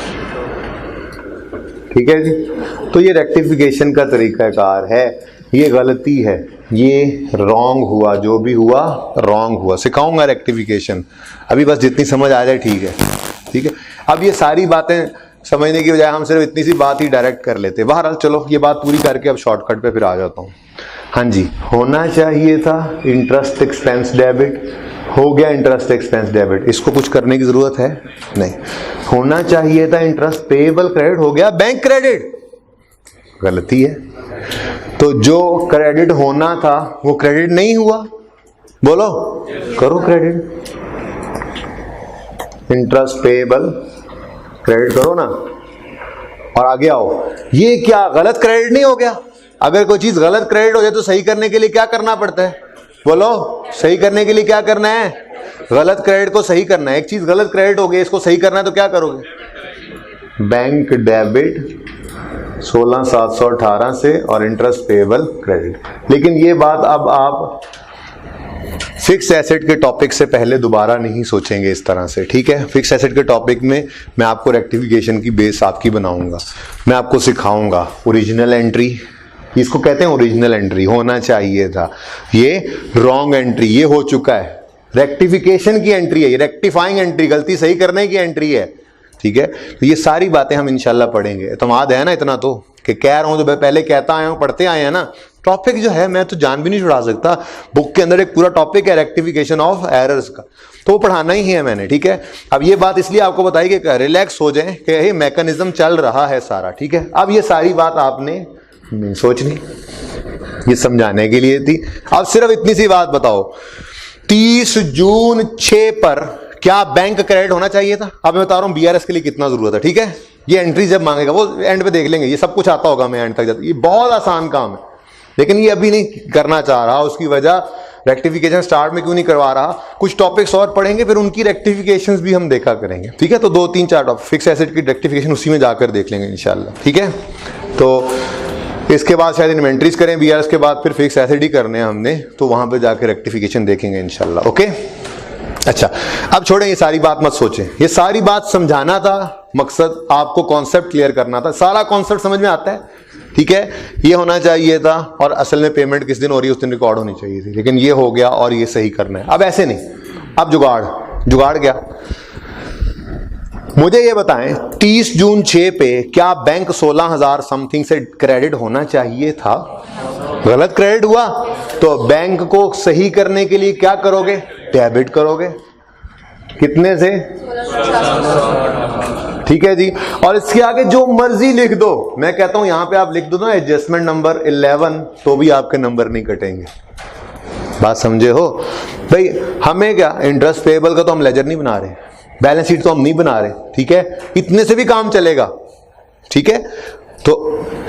ठीक है जी। तो ये रेक्टिफिकेशन का तरीकाकार है, ये गलती है, ये रॉन्ग हुआ, जो भी हुआ रॉन्ग हुआ। सिखाऊंगा रेक्टिफिकेशन, अभी बस जितनी समझ आ जाए ठीक है, ठीक है। अब ये सारी बातें समझने की बजाय हम सिर्फ इतनी सी बात ही डायरेक्ट कर लेते। बहरहाल चलो ये बात पूरी करके अब शॉर्टकट पे फिर आ जाता हूँ। हाँ जी, होना चाहिए था इंटरेस्ट एक्सपेंस डेबिट, हो गया इंटरेस्ट एक्सपेंस डेबिट, इसको कुछ करने की जरूरत है नहीं। होना चाहिए था इंटरेस्ट पेएबल क्रेडिट, हो गया बैंक क्रेडिट, गलती है। तो जो क्रेडिट होना था वो क्रेडिट नहीं हुआ, बोलो करो क्रेडिट, इंटरेस्ट पेएबल क्रेडिट करो ना और आगे आओ। ये क्या गलत क्रेडिट नहीं हो गया? अगर कोई चीज गलत क्रेडिट हो जाए तो सही करने के लिए क्या करना पड़ता है? बोलो, सही करने के लिए क्या करना है? गलत क्रेडिट को सही करना है। एक चीज गलत क्रेडिट हो गई, इसको सही करना है तो क्या करोगे? बैंक डेबिट 16,718 से और इंटरेस्ट पेएबल क्रेडिट। लेकिन ये बात अब आप फिक्स एसेट के टॉपिक से पहले दोबारा नहीं सोचेंगे इस तरह से, ठीक है। फिक्स एसेट के टॉपिक में मैं आपको रेक्टिफिकेशन की बेस आपकी बनाऊंगा, मैं आपको सिखाऊंगा ओरिजिनल एंट्री, इसको कहते हैं ओरिजिनल एंट्री, होना चाहिए था, ये रॉन्ग एंट्री, ये हो चुका है, रेक्टिफिकेशन की एंट्री है, ये रेक्टिफाइंग एंट्री, गलती सही करने की एंट्री है, ठीक है। तो ये सारी बातें हम इंशाल्लाह पढ़ेंगे। तो याद है ना इतना तो कि कह रहा हूं, जो पहले कहता आया हूं, पढ़ते आए हैं ना। टॉपिक जो है मैं तो जान भी नहीं छुड़ा सकता, बुक के अंदर एक पूरा टॉपिक है रेक्टिफिकेशन ऑफ एरर्स का, तो वो पढ़ाना ही है मैंने, ठीक है। अब ये बात इसलिए आपको बताई कि रिलैक्स हो जाए कि ये मैकेनिज्म चल रहा है सारा, ठीक है। अब ये सारी बात आपने नहीं सोचनी, ये समझाने के लिए थी। अब सिर्फ इतनी सी बात बताओ, 30 जून 6 पर क्या बैंक क्रेडिट होना चाहिए था? अब मैं बता रहा हूं बीआरएस के लिए कितना जरूरत है, ठीक है। ये एंट्री जब मांगेगा वो एंड पे देख लेंगे, ये सब कुछ आता होगा, मैं एंड तक जाता, ये बहुत आसान काम है, लेकिन ये अभी नहीं करना चाह रहा। उसकी वजह रेक्टिफिकेशन स्टार्ट में क्यों नहीं करवा रहा, कुछ टॉपिक्स और पढ़ेंगे, फिर उनकी रेक्टिफिकेशंस भी हम देखा करेंगे, ठीक है। तो 2-3-4 टॉपिक फिक्स एसेट की रेक्टिफिकेशन उसी में जाकर देख लेंगे इंशाल्लाह, ठीक है। तो इसके बाद शायद इन्वेंट्रीज करें बीआरएस के बाद, फिर फिक्स एसेट ही करने हैं हमने, तो वहां पे जाकर रेक्टिफिकेशन देखेंगे इंशाल्लाह, ओके। अच्छा, अब छोड़ें, ये सारी बात मत सोचें, ये सारी बात समझाना था, मकसद आपको कॉन्सेप्ट क्लियर करना था, सारा कॉन्सेप्ट समझ में आता है, ठीक है। ये होना चाहिए था और असल में पेमेंट किस दिन हो रही है उस दिन रिकॉर्ड होनी चाहिए थी, लेकिन ये हो गया और ये सही करना है। अब ऐसे नहीं, अब जुगाड़ क्या? मुझे ये बताएं, 30 जून 6 पे क्या बैंक 16,000 समथिंग से क्रेडिट होना चाहिए था? गलत क्रेडिट हुआ तो बैंक को सही करने के लिए क्या करोगे? डेबिट करोगे। कितने से? ठीक है जी। और इसके आगे जो मर्जी लिख दो, मैं कहता हूं यहां पे आप लिख दो ना एडजस्टमेंट नंबर 11, तो भी आपके नंबर नहीं कटेंगे। बात समझे हो भाई? हमें क्या, इंटरेस्ट पेएबल का तो हम लेजर नहीं बना रहे, बैलेंस शीट तो हम नहीं बना रहे, ठीक है। इतने से भी काम चलेगा, ठीक है। तो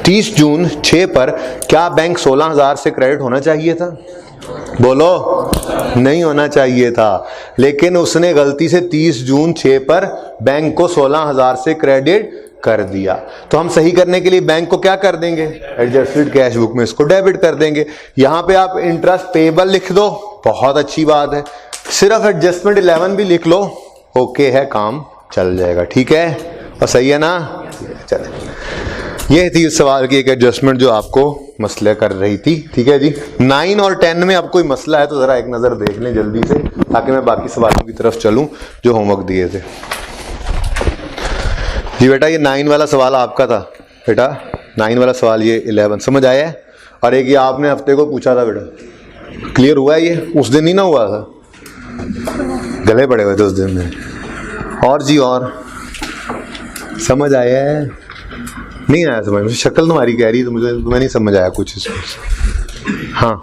30 जून 6 पर क्या बैंक 16,000 से क्रेडिट होना चाहिए था? बोलो, नहीं होना चाहिए था, लेकिन उसने गलती से 30 जून 6 पर बैंक को 16,000 से क्रेडिट कर दिया। तो हम सही करने के लिए बैंक को क्या कर देंगे? एडजस्टेड कैश बुक में इसको डेबिट कर देंगे। यहां पे आप इंटरेस्ट पेएबल लिख दो, बहुत अच्छी बात है। सिर्फ एडजस्टमेंट 11 भी लिख लो, ओके है, काम चल जाएगा, ठीक है। और सही है ना? चले, ये थी इस सवाल की एक एडजस्टमेंट जो आपको मसले कर रही थी, ठीक है जी। 9 और 10 में अब कोई मसला है तो जरा एक नजर देख लें जल्दी से, ताकि मैं बाकी सवालों की तरफ चलूं जो होमवर्क दिए थे। जी बेटा, ये 9 वाला सवाल आपका था बेटा, 9 वाला सवाल, ये 11 समझ आया है। और एक ये आपने हफ्ते को पूछा था बेटा, क्लियर हुआ है? ये उस दिन ही ना हुआ था, गले पड़े हुए थे उस दिन में। और जी और समझ आया है? नहीं आया समझ, मुझे शक्ल तुम्हारी कह रही है तो मुझे तुम्हें नहीं समझ आया कुछ इसमें। हाँ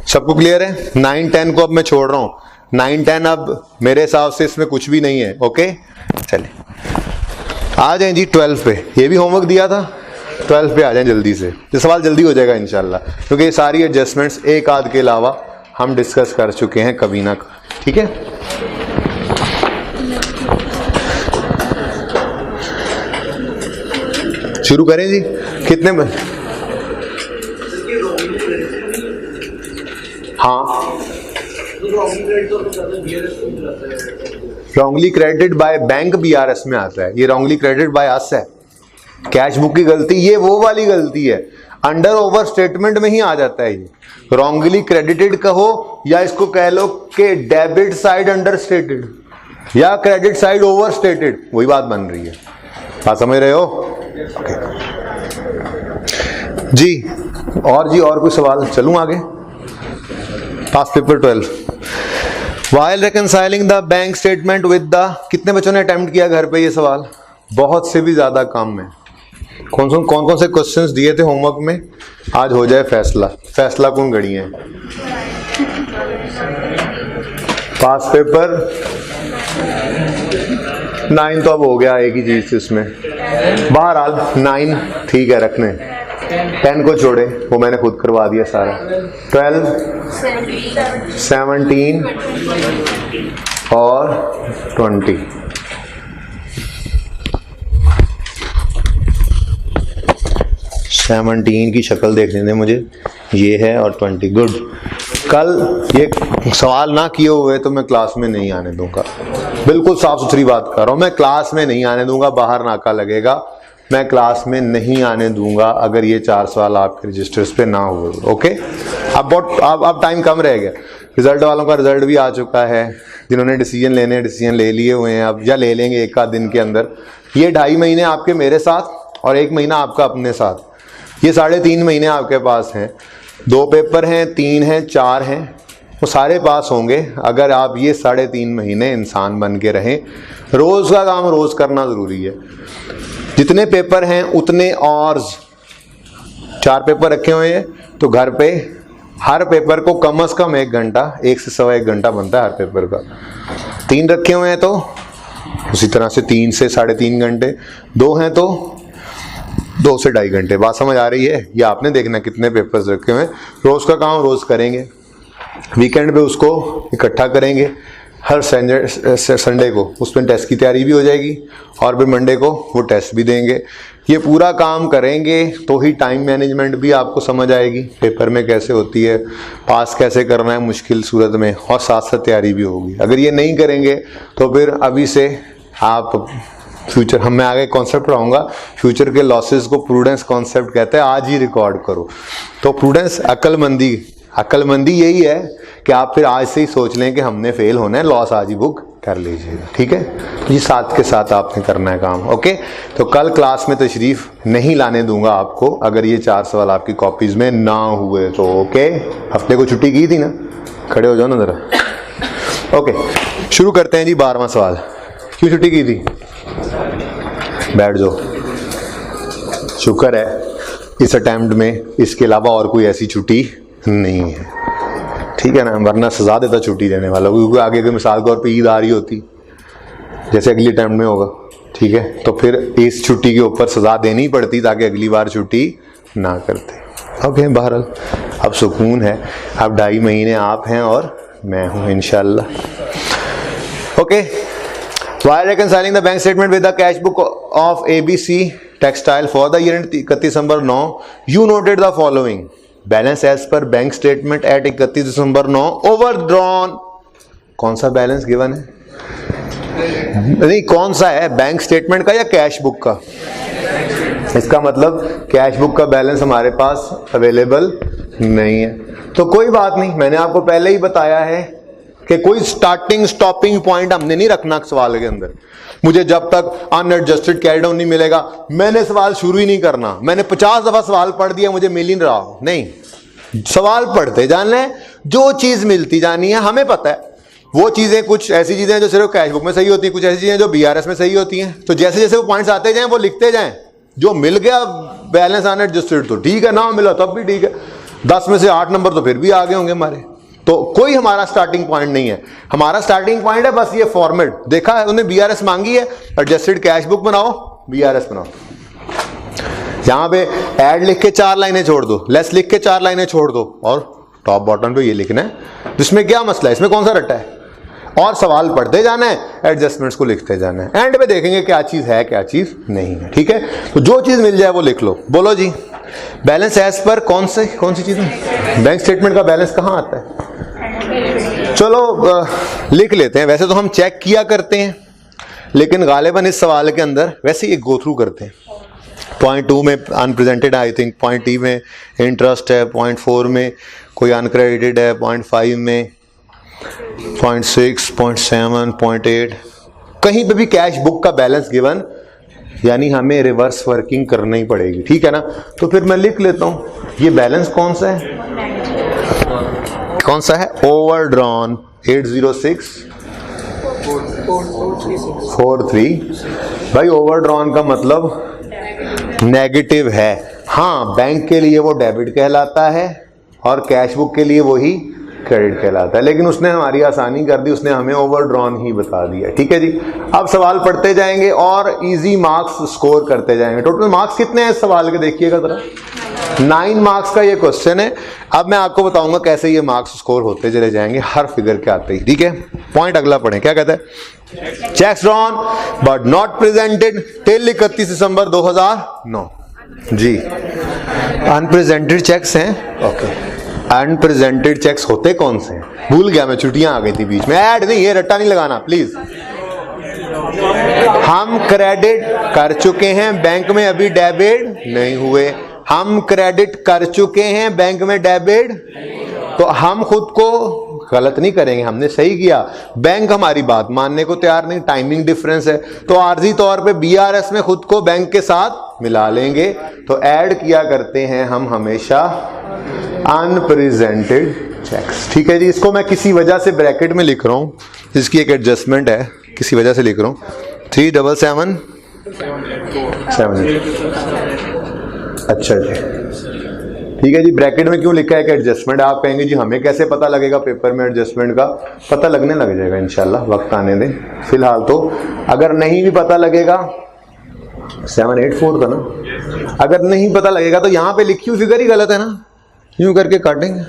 सबको क्लियर है? 9-10 को अब मैं छोड़ रहा हूँ। 9-10 अब मेरे हिसाब से इसमें कुछ भी नहीं है। ओके चलिए आ जाएं जी 12 पे। ये भी होमवर्क दिया था, 12 पे आ जाएं जल्दी से। ये सवाल जल्दी हो जाएगा इंशाल्लाह, क्योंकि ये सारी एडजस्टमेंट्स एक आध के अलावा हम डिस्कस कर चुके हैं कभी ना। ठीक है शुरू करें जी। कितने में? हाँ wrongly credit by bank BRS में आता है। ये रॉन्गली क्रेडिट बाय अस है। कैश बुक की गलती ये वो वाली गलती है, अंडर ओवर स्टेटमेंट में ही आ जाता है। ये रॉन्गली क्रेडिटेड कहो या इसको कह लो कि डेबिट साइड अंडर स्टेटेड या क्रेडिट साइड ओवर स्टेटेड, वही बात बन रही है। बात समझ रहे हो? जी और कोई सवाल? चलूं आगे। Past paper 12 While reconciling the bank statement with the, कितने बच्चों ने अटेम्प्ट किया घर पे ये सवाल? बहुत से भी ज्यादा काम है। कौन कौन से क्वेश्चंस दिए थे होमवर्क में? आज हो जाए फैसला। फैसला कौन गढ़ी है? पास पेपर 9 तो अब हो गया एक ही चीज इसमें। बहरहाल 9 ठीक है रखने, 10 को छोड़े, वो मैंने खुद करवा दिया सारा। 12, 17 और 20। सेवनटीन की शक्ल देखने दें मुझे, ये है, और 20। गुड। कल ये सवाल ना किए हुए तो मैं क्लास में नहीं आने दूंगा। बिल्कुल साफ सुथरी बात कर रहा हूँ, मैं क्लास में नहीं आने दूंगा। बाहर नाका लगेगा, मैं क्लास में नहीं आने दूंगा अगर ये 4 सवाल आपके रजिस्टर्स पे ना हुए। ओके अब टाइम कम रह गया। रिजल्ट वालों का रिजल्ट भी आ चुका है। जिन्होंने डिसीजन लेने डिसीजन ले लिए हुए हैं अब, या ले लेंगे एक आध दिन के अंदर। ये 2.5 महीने आपके मेरे साथ और 1 महीना आपका अपने साथ, ये 3.5 महीने आपके पास हैं। 2 पेपर हैं, 3 हैं, 4 हैं, वो सारे पास होंगे अगर आप ये 3.5 महीने इंसान बन के रहें। रोज का काम रोज करना जरूरी है। जितने पेपर हैं उतने और 4 पेपर रखे हुए हैं तो घर पे हर पेपर को कम से कम 1 घंटा, 1 से सवा 1 घंटा बनता है हर पेपर का। 3 रखे हुए हैं तो उसी तरह से 3 से 3.5 घंटे। 2 हैं तो 2 से 2.5 घंटे। बात समझ आ रही है? ये आपने देखना कितने पेपर्स रखे हुए हैं। रोज का काम रोज करेंगे, वीकेंड पे उसको इकट्ठा करेंगे। हर संडे को उसमें टेस्ट की तैयारी भी हो जाएगी और फिर मंडे को वो टेस्ट भी देंगे। ये पूरा काम करेंगे तो ही टाइम मैनेजमेंट भी आपको समझ आएगी, पेपर में कैसे होती है, पास कैसे करना है मुश्किल सूरत में, और साथ साथ तैयारी भी होगी। अगर ये नहीं करेंगे तो फिर अभी से आप फ्यूचर, मैं आगे कॉन्सेप्ट पढ़ाऊंगा, फ्यूचर के लॉसेस को प्रूडेंस कॉन्सेप्ट कहते हैं। आज ही रिकॉर्ड करो। तो प्रूडेंस अक्लमंदी यही है कि आप फिर आज से ही सोच लें कि हमने फेल होना है, लॉस आज ही बुक कर लीजिएगा। ठीक है, ये साथ के साथ आपने करना है काम। ओके, तो कल क्लास में तशरीफ नहीं लाने दूंगा आपको अगर ये 4 सवाल आपकी कॉपीज में ना हुए तो। ओके, हफ्ते को छुट्टी की थी ना, खड़े हो जाओ ना जरा। ओके, शुरू करते हैं जी 12वां सवाल। क्यों छुट्टी की थी? बैठ जाओ। शुक्र है इस अटेम्प्ट में इसके अलावा और कोई ऐसी छुट्टी नहीं है, ठीक है ना, वरना सजा देता छुट्टी देने वाला। क्योंकि आगे की मिसाल के तौर पे ईद आ रही होती, जैसे अगली अटेम्प्ट में होगा, ठीक है, तो फिर इस छुट्टी के ऊपर सजा देनी पड़ती ताकि अगली बार छुट्टी ना करते। ओके, बहरहाल अब सुकून है, अब 2.5 महीने आप हैं और मैं हूं इंशाल्लाह। Okay, while reconciling the bank statement with the cash book of ABC Textile for the year 31 December 9, you noted the following: balance as per bank statement at 31 December 9 overdrawn. कौन सा बैलेंस गिवन है? नहीं, कौन सा है, बैंक स्टेटमेंट का या कैश बुक का? इसका मतलब कैश बुक का बैलेंस हमारे पास अवेलेबल नहीं है। तो कोई बात नहीं, मैंने आपको पहले ही बताया है कि कोई स्टार्टिंग स्टॉपिंग पॉइंट हमने नहीं रखना सवाल के अंदर। मुझे जब तक अनएडजस्टेड कैरी डाउन नहीं मिलेगा मैंने सवाल शुरू ही नहीं करना। मैंने 50 दफा सवाल पढ़ दिया, मुझे मिल ही नहीं रहा। नहीं, सवाल पढ़ते जाना है, जो चीज मिलती जानी है। हमें पता है वो चीजें, कुछ ऐसी चीजें हैं जो सिर्फ कैश बुक में सही होती हैं, कुछ ऐसी चीजें जो बीआरएस में सही होती हैं। तो जैसे जैसे वो पॉइंट्स आते जाएं वो लिखते जाएं। जो मिल गया बैलेंस अनएडजस्टेड तो ठीक है, ना मिला तब भी ठीक है। 10 में से 8 नंबर तो फिर भी आगे होंगे हमारे। तो कोई हमारा स्टार्टिंग पॉइंट नहीं है, हमारा स्टार्टिंग पॉइंट है बस ये फॉर्मेट। देखा है उन्हें बीआरएस मांगी है, एडजस्टेड कैश बुक बनाओ, बीआरएस बनाओ। यहां पे ऐड लिख के 4 लाइनें छोड़ दो, लेस लिख के 4 लाइनें छोड़ दो, और टॉप बॉटम पे ये लिखना है। इसमें क्या मसला है, इसमें कौन सा रट्टा है? और सवाल पढ़ते जाना है, एडजस्टमेंट्स को लिखते जाना है। एंड पे देखेंगे क्या चीज है क्या चीज नहीं है। ठीक है, तो जो चीज मिल जाए वो लिख लो। बोलो जी, बैलेंस एज पर कौन सी चीज है? बैंक स्टेटमेंट का बैलेंस कहां आता है? चलो लिख लेते हैं। वैसे तो हम चेक किया करते हैं, लेकिन गालिबन इस सवाल के अंदर वैसे ही गो थ्रू करते हैं। पॉइंट 2 में अनप्रेजेंटेड है आई थिंक, पॉइंट 3 में इंटरेस्ट है, पॉइंट 4 में कोई अनक्रेडिटेड है, पॉइंट 5 में, पॉइंट 6, पॉइंट 7, पॉइंट 8, कहीं पे भी कैश बुक का बैलेंस गिवन, यानी हमें रिवर्स वर्किंग करनी ही पड़ेगी। ठीक है ना? तो फिर मैं लिख लेता हूं ये बैलेंस कौन सा है, कौन सा है? ओवरड्रॉन 80643। भाई ओवरड्रॉन का मतलब नेगेटिव है। हाँ, बैंक के लिए वो डेबिट कहलाता है और कैश बुक के लिए वही क्रेडिट कहलाता है, लेकिन उसने हमारी आसानी कर दी, उसने हमें ओवरड्रॉन ही बता दिया। ठीक है जी, अब सवाल पढ़ते जाएंगे और इजी मार्क्स स्कोर करते जाएंगे। टोटल मार्क्स कितने हैं इस सवाल के, देखिएगा जरा। 9 मार्क्स का ये क्वेश्चन है। अब मैं आपको बताऊंगा कैसे ये मार्क्स स्कोर होते चले जाएंगे हर फिगर के आते ही। ठीक है, पॉइंट अगला पढ़ें, क्या कहता है? Cheques drawn but not presented till 31 December 2009। जी, अनप्रेजेंटेड चेक्स हैं। ओके, अनप्रेजेंटेड चेक्स होते कौन से हैं? भूल गया मैं, छुट्टियां आ गई थी बीच में। ऐड नहीं, ये रट्टा नहीं लगाना प्लीज। हम क्रेडिट कर चुके हैं, बैंक में अभी डेबिट नहीं हुए। हम क्रेडिट कर चुके हैं, बैंक में डेबिट, तो हम खुद को गलत नहीं करेंगे, हमने सही किया। बैंक हमारी बात मानने को तैयार नहीं, टाइमिंग डिफरेंस है, तो आर्जी तौर पे बीआरएस में खुद को बैंक के साथ मिला लेंगे। तो ऐड किया करते हैं हम हमेशा अनप्रेजेंटेड चेक्स। ठीक है जी, इसको मैं किसी वजह से ब्रैकेट में लिख रहा हूं, इसकी एक एडजस्टमेंट है, किसी वजह से लिख रहा हूं 37778। अच्छा जी, ठीक है जी। ब्रैकेट में क्यों लिखा है कि एडजस्टमेंट? आप कहेंगे जी हमें कैसे पता लगेगा पेपर में एडजस्टमेंट का? पता लगने लग जाएगा इंशाल्लाह, वक्त आने दें। फिलहाल तो अगर नहीं भी पता लगेगा, 784 था ना, अगर नहीं पता लगेगा तो यहाँ पे लिखी हुई फिगर ही गलत है ना, यूं करके काटेंगे,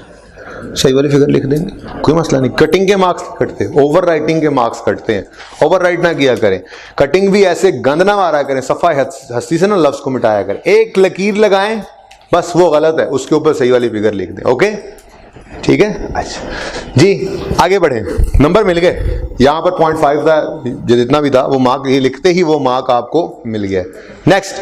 सही वाली फिगर लिख देंगे, कोई मसला नहीं। कटिंग के मार्क्स कटते हैं, ओवर राइटिंग के मार्क्स कटते हैं। ओवर राइट ना किया करें, कटिंग भी ऐसे गंद ना मारा करें, सफाई हस्ती से ना लफ्ज को मिटाया करें। एक लकीर लगाएं बस, वो गलत है, उसके ऊपर सही वाली फिगर लिख दें। ओके, ठीक है। अच्छा जी, आगे बढ़े। नंबर मिल गए, यहां पर 0.5 था, जो जितना भी था वो मार्क, ये लिखते ही वो मार्क आपको मिल गया। नेक्स्ट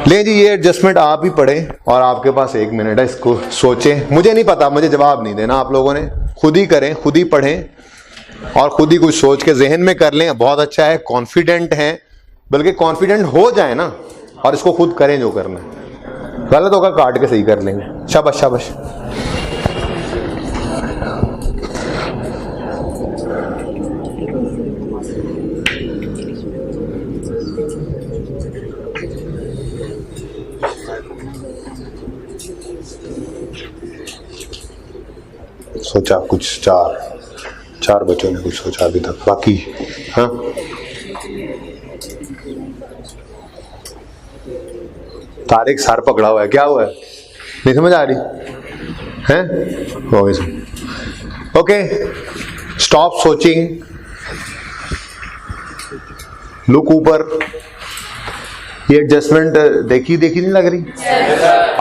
ले जी, ये एडजस्टमेंट आप ही पढ़ें और आपके पास 1 मिनट है, इसको सोचें। मुझे नहीं पता, मुझे जवाब नहीं देना, आप लोगों ने खुद ही करें, खुद ही पढ़ें और खुद ही कुछ सोच के जहन में कर लें। बहुत अच्छा है, कॉन्फिडेंट हैं, बल्कि कॉन्फिडेंट हो जाए ना, और इसको खुद करें जो करना है। गलत होगा काट के सही कर लेंगे। शाबाश शाबाश। सोचा कुछ, चार बच्चों ने कुछ सोचा अभी तक, बाकी हाँ तारिक सर पकड़ा हुआ है, क्या हुआ है? नहीं समझ आ रही है? ओके, स्टॉप सोचिंग, लुक ऊपर। ये एडजस्टमेंट देखी नहीं लग रही?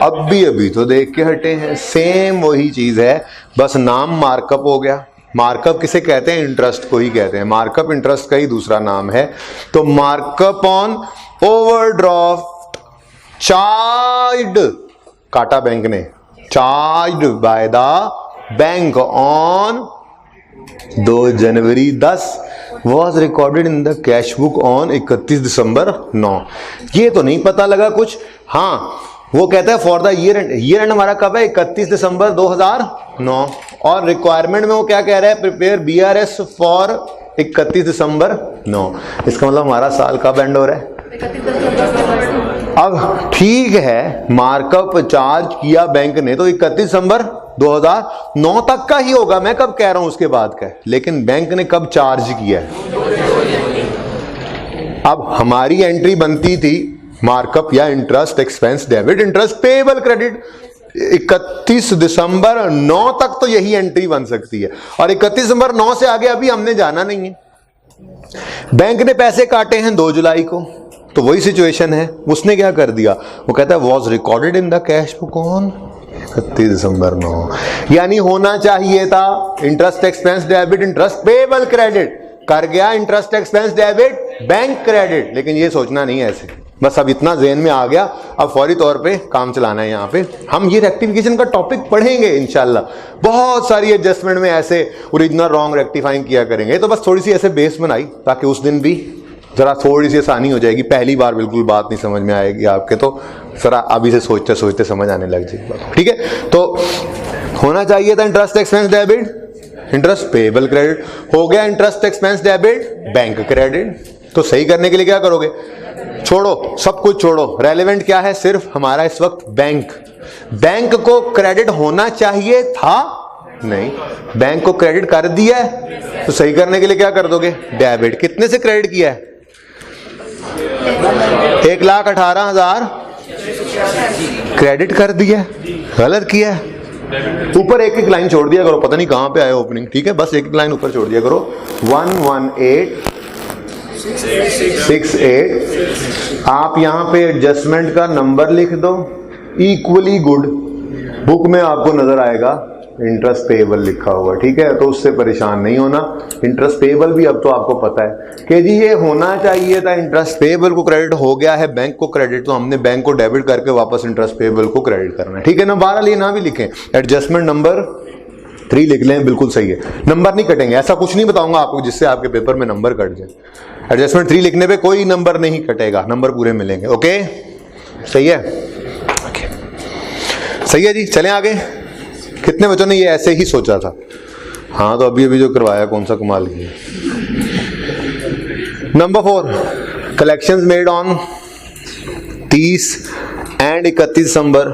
अभी तो देख के हटे हैं, सेम वही चीज है, बस नाम मार्कअप हो गया। मार्कअप किसे कहते हैं? इंटरेस्ट को ही कहते हैं। मार्कअप इंटरेस्ट का ही दूसरा नाम है। तो मार्कअप ऑन ओवरड्राफ्ट चार्ज्ड, काटा बैंक ने, charged bye the bank on 2 January 10 was recorded in the cash book on 31 December 9। ये तो नहीं पता लगा कुछ। हाँ, वो कहता है फॉर द ईयर एंड हमारा कब है? 31 दिसंबर 2009। और रिक्वायरमेंट में वो क्या कह रहा है? Prepare BRS for 31 December 9। इसका मतलब हमारा साल कब एंड हो रहा है? अब ठीक है, मार्कअप चार्ज किया बैंक ने तो 31 दिसंबर 2009 तक का ही होगा, मैं कब कह रहा हूं उसके बाद का, लेकिन बैंक ने कब चार्ज किया है? अब हमारी एंट्री बनती थी मार्कअप या interest expense debit interest payable credit 31 December 9 तक तो यही एंट्री बन सकती है, और 31 दिसंबर 9 से आगे अभी हमने जाना नहीं है। बैंक ने पैसे काटे हैं 2 जुलाई को, तो वही सिचुएशन है। उसने क्या कर दिया? वो कहता है was recorded in the cash book on 31 December 9, यानी होना चाहिए था interest expense debit interest payable credit, कर गया interest expense debit bank credit. लेकिन ये सोचना नहीं है ऐसे, बस अब इतना ज़हन में आ गया, अब फौरी तौर पे काम चलाना है। यहाँ पे हम ये रेक्टिफिकेशन का टॉपिक पढ़ेंगे इंशाल्लाह, बहुत सारी एडजस्टमेंट में ऐसे ओरिजिनल रॉन्ग रेक्टिफाइंग किया करेंगे, तो बस थोड़ी सी ऐसे बेस बनाई ताकि उस दिन भी जरा थोड़ी सी आसानी हो जाएगी। पहली बार बिल्कुल बात नहीं समझ में आएगी आपके, तो जरा अभी से सोचते सोचते समझ आने लग जाएगी। ठीक है, तो होना चाहिए था interest expense debit interest payable credit, हो गया interest expense debit bank credit. तो सही करने के लिए क्या करोगे? छोड़ो, सब कुछ छोड़ो, रेलेवेंट क्या है? सिर्फ हमारा इस वक्त बैंक को क्रेडिट होना चाहिए था, नहीं, बैंक को क्रेडिट कर दिया है, तो सही करने के लिए क्या कर दोगे? डेबिट। कितने से क्रेडिट किया है? 1,18,000 क्रेडिट कर दिया, गलत किया है। ऊपर एक एक लाइन छोड़ दिया करो, पता नहीं कहां पे आए ओपनिंग, ठीक है, बस एक एक लाइन ऊपर छोड़ दिया करो। 11868, आप यहां पे एडजस्टमेंट का नंबर लिख दो, इक्वली गुड। बुक में आपको नजर आएगा इंटरेस्ट पेएबल लिखा हुआ, ठीक है, तो उससे परेशान नहीं होना। इंटरेस्ट पेएबल भी अब तो आपको पता है कि जी ये होना चाहिए था, इंटरेस्ट पेएबल को क्रेडिट हो गया है, बैंक को क्रेडिट, तो हमने बैंक को डेबिट करके वापस इंटरेस्ट पेएबल को क्रेडिट करना है, ठीक है ना। 12 लिए ना भी लिखें, एडजस्टमेंट नंबर 3 लिख लें, बिल्कुल सही है। नंबर नहीं कटेंगे, ऐसा कुछ नहीं बताऊंगा आपको जिससे आपके पेपर में नंबर कट जाए। एडजस्टमेंट 3 लिखने पे कोई नंबर नहीं कटेगा, नंबर पूरे मिलेंगे। ओके, सही है, सही है जी। चलें आगे। कितने बच्चों ने ये ऐसे ही सोचा था? हाँ, तो अभी अभी जो करवाया कौन सा कमाल किया। Number 4, collections made on 30 and 31 December.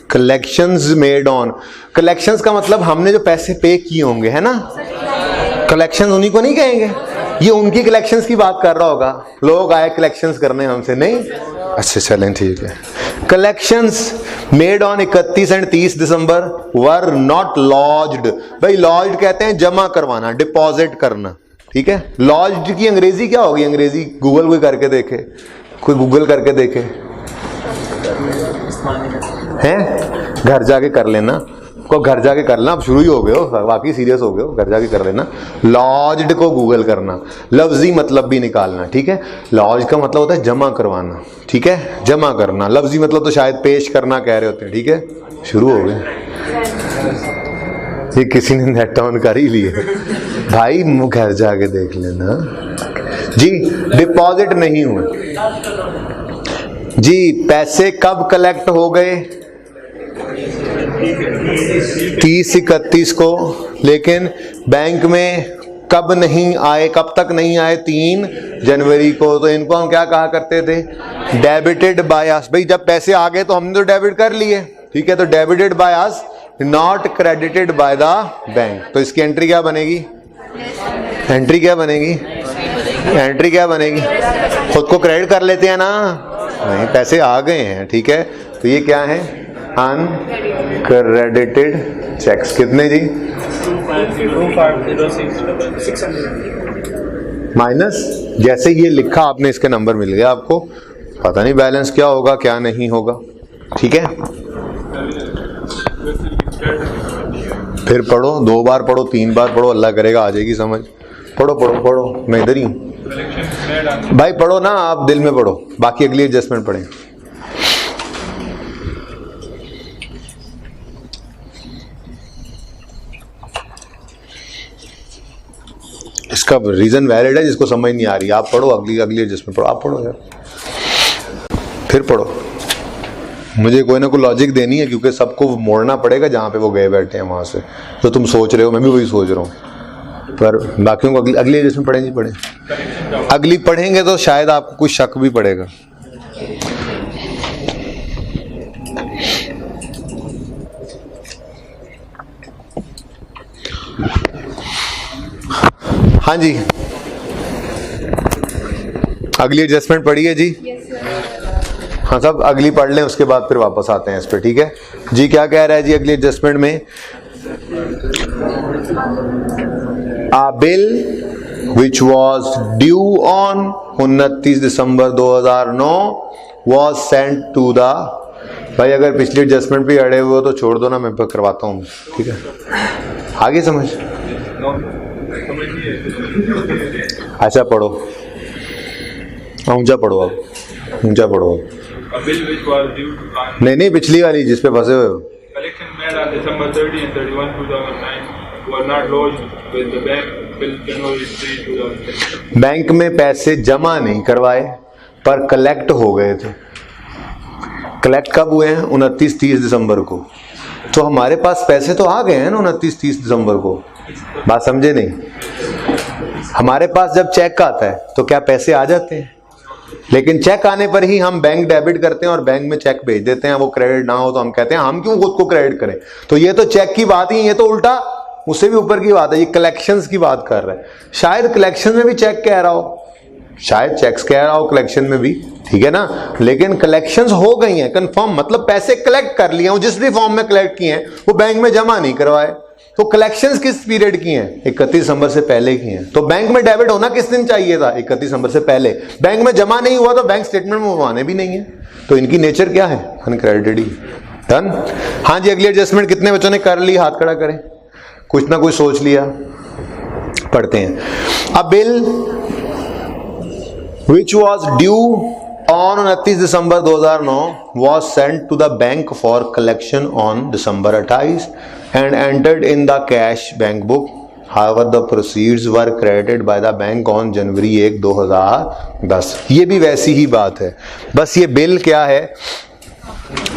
Collections made on, collections का मतलब हमने जो पैसे पे किए होंगे, है ना। कलेक्शंस उन्हीं को नहीं कहेंगे, ये उनकी कलेक्शंस की बात कर रहा होगा। लोग आए कलेक्शंस करने हमसे, नहीं। अच्छा चलें, ठीक है। Collections made on 31 and 30 December were not lodged. भाई लॉज्ड कहते हैं जमा करवाना, डिपॉजिट करना, ठीक है। लॉज्ड की अंग्रेजी क्या होगी? अंग्रेजी गूगल कोई करके देखे, कोई गूगल करके देखे हैं? घर जाके कर लेना, को घर जाके कर लेना। अब शुरू ही हो गए हो, वाकई सीरियस हो गए हो, घर जाके कर लेना। लॉज्ड को गूगल करना, लफ्जी मतलब भी निकालना, ठीक है। लॉज का मतलब होता है जमा करवाना, ठीक है, जमा करना। लफ्जी मतलब तो शायद पेश करना कह रहे होते हैं, ठीक है। शुरू हो गए, ये किसी ने नेट ऑन कर ही लिए भाई, घर जाके देख लेना जी। डिपॉजिट नहीं हुए जी। पैसे कब कलेक्ट हो गए? 30-31 को, लेकिन बैंक में कब नहीं आए, कब तक नहीं आए? 3 जनवरी को। तो इनको हम क्या कहा करते थे? Debited by us. भाई जब पैसे आ गए तो हमने तो डेबिट कर लिए, ठीक है, तो debited by us, not credited bye the bank. तो इसकी एंट्री क्या बनेगी? एंट्री क्या बनेगी? एंट्री क्या बनेगी? खुद को क्रेडिट कर लेते हैं ना, नहीं, पैसे आ गए हैं, ठीक है, तो ये क्या है? Uncredited cheques. कितने जी? माइनस, जैसे ये लिखा आपने इसके नंबर मिल गया आपको, पता नहीं बैलेंस क्या होगा क्या नहीं होगा, ठीक है। फिर पढ़ो, 2 बार पढ़ो, 3 बार पढ़ो, अल्लाह करेगा आ जाएगी समझ। पढ़ो पढ़ो पढ़ो, मैं इधर ही हूं भाई, पढ़ो ना आप, दिल में पढ़ो, बाकी अगली एडजस्टमेंट पढ़ें। इसका रीजन वैलिड है, जिसको समझ नहीं आ रही आप पढ़ो, अगली एडजस्टमेंट पढ़ो, आप पढ़ो यार, फिर पढ़ो। मुझे कोई ना कोई लॉजिक देनी है, क्योंकि सबको मोड़ना पड़ेगा जहाँ पे वो गए बैठे हैं वहाँ से। जो तुम सोच रहे हो मैं भी वही सोच रहा हूँ, पर बाकियों को अगली एडिशन पढ़ेंगे अगली पढ़ेंगे तो शायद आपको कुछ शक भी पड़ेगा। हाँ जी, अगली एडजस्टमेंट पढ़ी है जी? हाँ सब अगली पढ़ लें, उसके बाद फिर वापस आते हैं इस पे, ठीक है जी? क्या कह रहा है जी अगली एडजस्टमेंट में? A bill which was due on 29 December 2009 was sent to the, भाई अगर पिछली एडजस्टमेंट पे अड़े हुए हो तो छोड़ दो ना, मैं करवाता हूँ, ठीक है? आगे समझ? अच्छा पढ़ो, ऊंचा पढ़ो, अब ऊंचा पढ़ो। नहीं पिछली वाली जिस पे फंसे हुए हो। Collection made on December 30 and 31, 2009 were not lodged with the bank till January 3, 2010. Bank में पैसे जमा नहीं करवाए पर कलेक्ट हो गए थे। कलेक्ट कब हुए हैं? 29-30 दिसंबर को। तो हमारे पास पैसे तो आ गए हैं ना 29-30 दिसंबर को, बात समझे नहीं? हमारे पास जब चेक आता है तो क्या पैसे आ जाते हैं, लेकिन चेक आने पर ही हम बैंक डेबिट करते हैं और बैंक में चेक भेज देते हैं। वो क्रेडिट ना हो तो हम कहते हैं हम क्यों खुद को क्रेडिट करें। तो ये तो चेक की बात ही, ये तो उल्टा उससे भी ऊपर की बात है, ये कलेक्शंस की बात कर रहा है। शायद कलेक्शन में भी चेक कह रहा हो, शायद चेक्स कह रहा हो कलेक्शन में भी, ठीक है ना? लेकिन कलेक्शंस हो गई हैं कंफर्म, मतलब पैसे कलेक्ट कर लिए हैं, जिस भी फॉर्म में कलेक्ट किए हैं वो बैंक में जमा नहीं करवाए। तो कलेक्शंस किस पीरियड की हैं? 31 दिसंबर से पहले की हैं। तो बैंक में डेबिट होना किस दिन चाहिए था? 31 दिसंबर से पहले। बैंक में जमा नहीं हुआ तो बैंक स्टेटमेंट मंगवाने भी नहीं है, तो इनकी नेचर क्या है? अनक्रेडिटेड ही। डन? हाँ जी, अगली एडजस्टमेंट कितने बच्चों ने कर ली? हाथ खड़ा करें, कुछ ना कुछ सोच लिया। पढ़ते हैं। अ bill which was due on 29 December 2009 was sent to the bank for collection on December 28 and entered in the cash bank book. However, the proceeds were credited by the bank on जनवरी 1, 2010। ये भी वैसी ही बात है, बस ये बिल क्या है?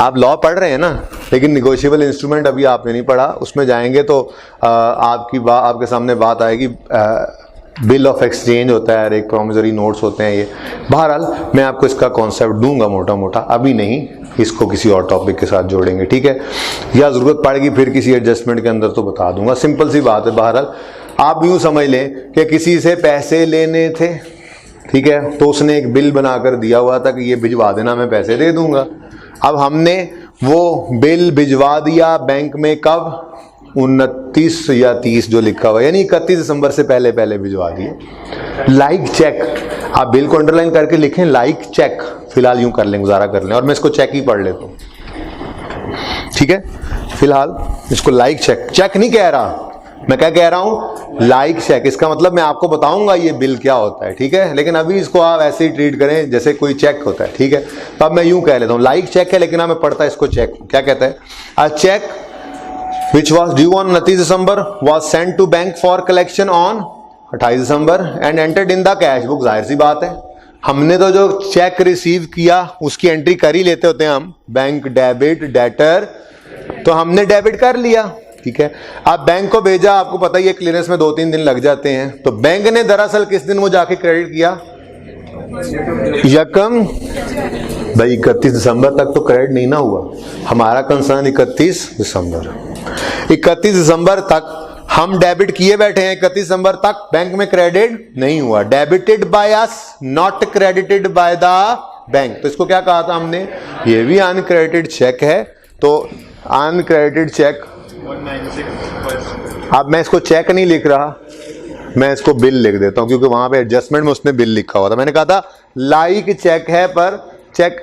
आप लॉ पढ़ रहे हैं ना, लेकिन निगोशिएबल इंस्ट्रूमेंट अभी आपने नहीं पढ़ा। उसमें जाएंगे तो आपके सामने बात आएगी। बिल ऑफ एक्सचेंज होता है, एक प्रॉमिसरी नोट्स होते हैं। ये बहरहाल मैं आपको इसका कॉन्सेप्ट दूंगा मोटा मोटा, अभी नहीं, इसको किसी और टॉपिक के साथ जोड़ेंगे, ठीक है? या जरूरत पड़ेगी फिर किसी एडजस्टमेंट के अंदर तो बता दूंगा। सिंपल सी बात है। बहरहाल आप यूं समझ लें कि किसी से पैसे लेने थे, ठीक है? तो उसने एक बिल बनाकर दिया हुआ था कि ये भिजवा देना, मैं पैसे दे दूंगा। अब हमने वो बिल भिजवा दिया बैंक में, कब? 29 या 30 जो लिखा हुआ, यानी 31 दिसंबर से पहले पहले भिजवा दिए। लाइक चेक, आप बिल को अंडरलाइन करके लिखें लाइक चेक, फिलहाल यूं कर लें, गुजारा कर लें, और मैं इसको चेक ही पढ़ लेता हूं, ठीक है? फिलहाल इसको लाइक चेक, चेक नहीं कह रहा मैं, क्या कह रहा हूं? Like cheque. इसका मतलब मैं आपको बताऊंगा ये बिल क्या होता है, ठीक है? लेकिन अभी इसको आप ऐसे ही ट्रीट करें जैसे कोई चेक होता है, ठीक है? तो अब मैं यूं कह लेता हूं लाइक चेक है, लेकिन मैं पढ़ता इसको चेक। क्या कहता है? A check which was due on 29 December was sent to bank for collection on 28 December and entered in the cash book। जाहिर सी बात है, हमने तो जो चेक रिसीव किया उसकी एंट्री कर ही लेते होते हैं हम, बैंक डेबिट डेटर, तो हमने डेबिट कर लिया, ठीक है? आप बैंक को भेजा, आपको पता ही है क्लियरेंस में 2-3 दिन लग जाते हैं। तो बैंक ने दरअसल किस दिन वो जाके क्रेडिट किया? यकम। भाई 31 दिसंबर तक तो क्रेडिट नहीं ना हुआ, हमारा कंसर्न 31 दिसंबर। 31 दिसंबर तक हम डेबिट किए बैठे हैं, 31 दिसंबर तक बैंक में क्रेडिट नहीं हुआ। Debited by us, not credited bye the bank. तो इसको क्या कहा था हमने? ये भी अनक्रेडिटेड चेक है। तो अनक्रेडिटेड चेक, अब मैं इसको चेक नहीं लिख रहा, मैं इसको बिल लिख देता हूं, क्योंकि वहां पे एडजस्टमेंट में उसने बिल लिखा हुआ था। मैंने कहा था लाइक चेक है पर चेक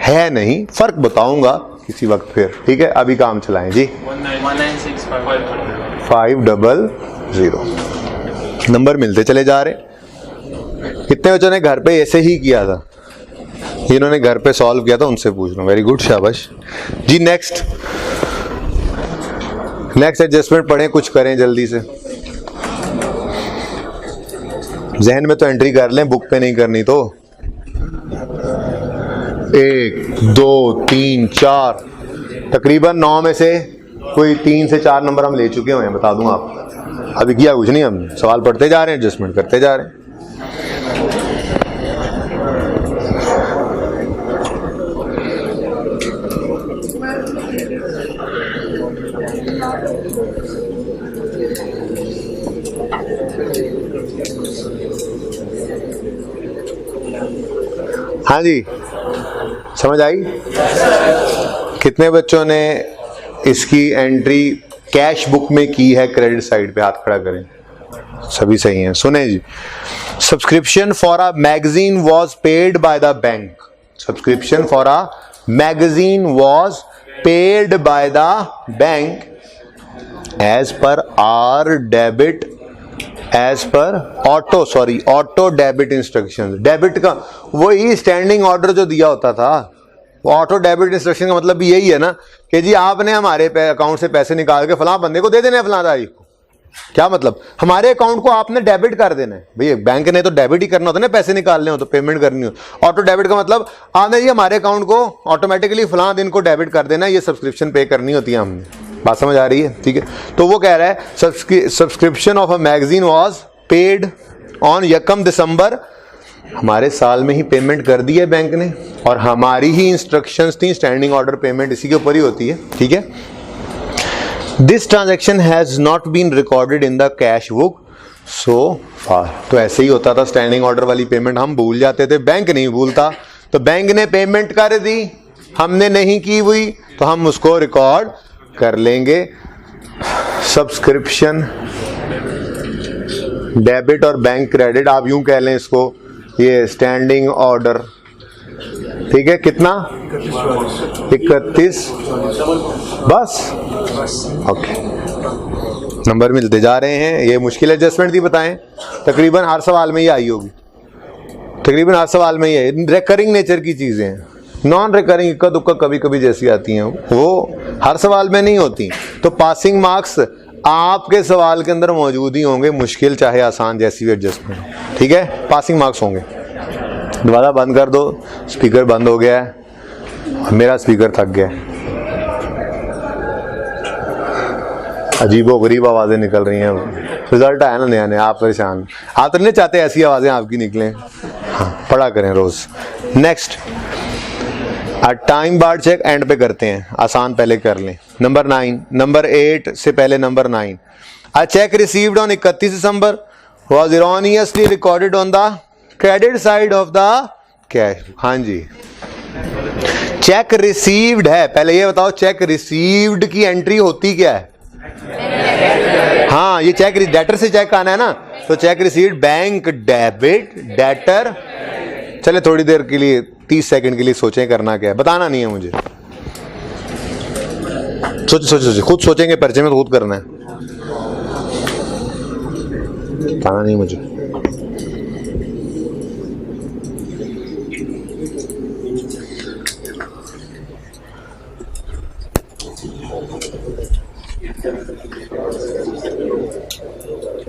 है नहीं, फर्क बताऊंगा किसी वक्त फिर, ठीक है? अभी काम चलाएं जी। 500 नंबर मिलते चले जा रहे। कितने बच्चों ने घर पे ऐसे ही किया था? जिन्होंने घर पे सॉल्व किया था उनसे पूछ रहा हूं, वेरी गुड, शाबाश जी। नेक्स्ट एडजस्टमेंट पढ़ें, कुछ करें जल्दी से, जहन में तो एंट्री कर लें, बुक पे नहीं करनी तो। 1 2 3 4 तकरीबन 9 में से कोई 3 से 4 नंबर हम ले चुके हुए हैं, बता दूं आप। अभी किया कुछ नहीं, हम सवाल पढ़ते जा रहे हैं, एडजस्टमेंट करते जा रहे हैं। हाँ जी, समझ आई? कितने बच्चों ने इसकी एंट्री कैश बुक में की है क्रेडिट साइड पे? हाथ खड़ा करें। सभी सही हैं। सुने जी, subscription for a magazine was paid by the bank. Subscription for a magazine was paid by the bank as per our debit, as per auto debit instruction. Debit का वही स्टैंडिंग ऑर्डर जो दिया होता था, वो ऑटो डेबिट इंस्ट्रक्शन का मतलब भी यही है ना कि जी आपने हमारे अकाउंट से पैसे निकाल के फलां बंदे को दे देने हैं, फलां तारीख को। क्या मतलब? हमारे अकाउंट को आपने डेबिट कर देना है। भैया बैंक ने तो डेबिट ही करना होता है ना, पैसे निकालने हो तो, पेमेंट करनी हो। ऑटो डेबिट का मतलब आपने जी हमारे अकाउंट को ऑटोमेटिकली फलां दिन को डेबिट कर देना है, ये सब्सक्रिप्शन पे करनी होती है हमने। बात समझ आ रही है? ठीक है। तो वो कह रहा है subscription of a magazine was paid on यकम दिसंबर। हमारे साल में ही पेमेंट कर दी है बैंक ने, और हमारी ही इंस्ट्रक्शंस थी, स्टैंडिंग ऑर्डर पेमेंट इसी के ऊपर ही होती है। ठीक है। This transaction has not been recorded in the cash book so far. तो ऐसे ही होता था, स्टैंडिंग ऑर्डर वाली पेमेंट हम भूल जाते थे, बैंक नहीं भूलता। तो बैंक ने पेमेंट कर दी, हमने नहीं की हुई, तो हम उसको रिकॉर्ड कर लेंगे। सब्सक्रिप्शन डेबिट और बैंक क्रेडिट, आप यूं कह लें इसको, ये स्टैंडिंग ऑर्डर। ठीक है, कितना? 31। बस ओके, नंबर मिलते जा रहे हैं। ये मुश्किल एडजस्टमेंट थी, बताएं। तकरीबन हर सवाल में ही आई होगी, तकरीबन हर सवाल में ही है। रिकरिंग नेचर की चीजें हैं, नॉन रिकरिंग इक्का दुक्का कभी कभी जैसी आती हैं, वो हर सवाल में नहीं होती। तो पासिंग मार्क्स आपके सवाल के अंदर मौजूद ही होंगे, मुश्किल चाहे आसान, जैसी भी एडजस्टमेंट। ठीक है, पासिंग मार्क्स होंगे। दरवाजा बंद कर दो, स्पीकर बंद हो गया है, मेरा स्पीकर थक गया है, अजीबो गरीब आवाजें निकल रही हैं। रिजल्ट आया ना नया नया, आप परेशान। आप तो नहीं चाहते ऐसी आवाजें आपकी निकलें। हाँ, पढ़ा करें रोज। Next, time barred cheque and pay करते हैं, आसान पहले कर लें। नंबर 9, नंबर 8 से पहले number 9। A check received on 31 December was erroneously recorded on the credit side of the cash. हाँ जी, चेक रिसीव्ड है, पहले ये बताओ चेक रिसीव्ड की एंट्री होती क्या है? हाँ, ये चेक डेटर से चेक आना है ना, तो check received bank debit debtor. चले थोड़ी देर के लिए 30 सेकंड के लिए सोचें करना क्या है, बताना नहीं है मुझे। सोचे खुद सोचेंगे, पर्चे में तो खुद करना है, बताना नहीं मुझे।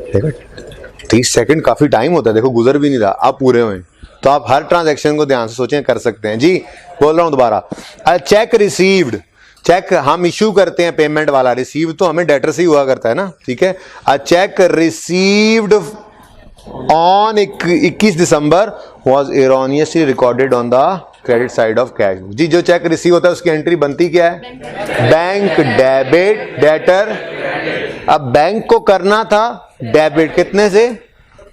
देखो 30 सेकंड काफी टाइम होता है, देखो गुजर भी नहीं रहा, आप पूरे हुए। तो आप हर ट्रांजैक्शन को ध्यान से सोचें, कर सकते हैं। जी बोल रहा हूं दोबारा, चेक रिसीव्ड, चेक हम इशू करते हैं पेमेंट वाला, रिसीव तो हमें डेटर से ही हुआ करता है ना। ठीक है, a check received on 21 December was erroneously recorded on the credit side of cash. जी जो चेक रिसीव होता है उसकी एंट्री बनती क्या है? Bank debit debtor. अब बैंक को करना था डेबिट, कितने से?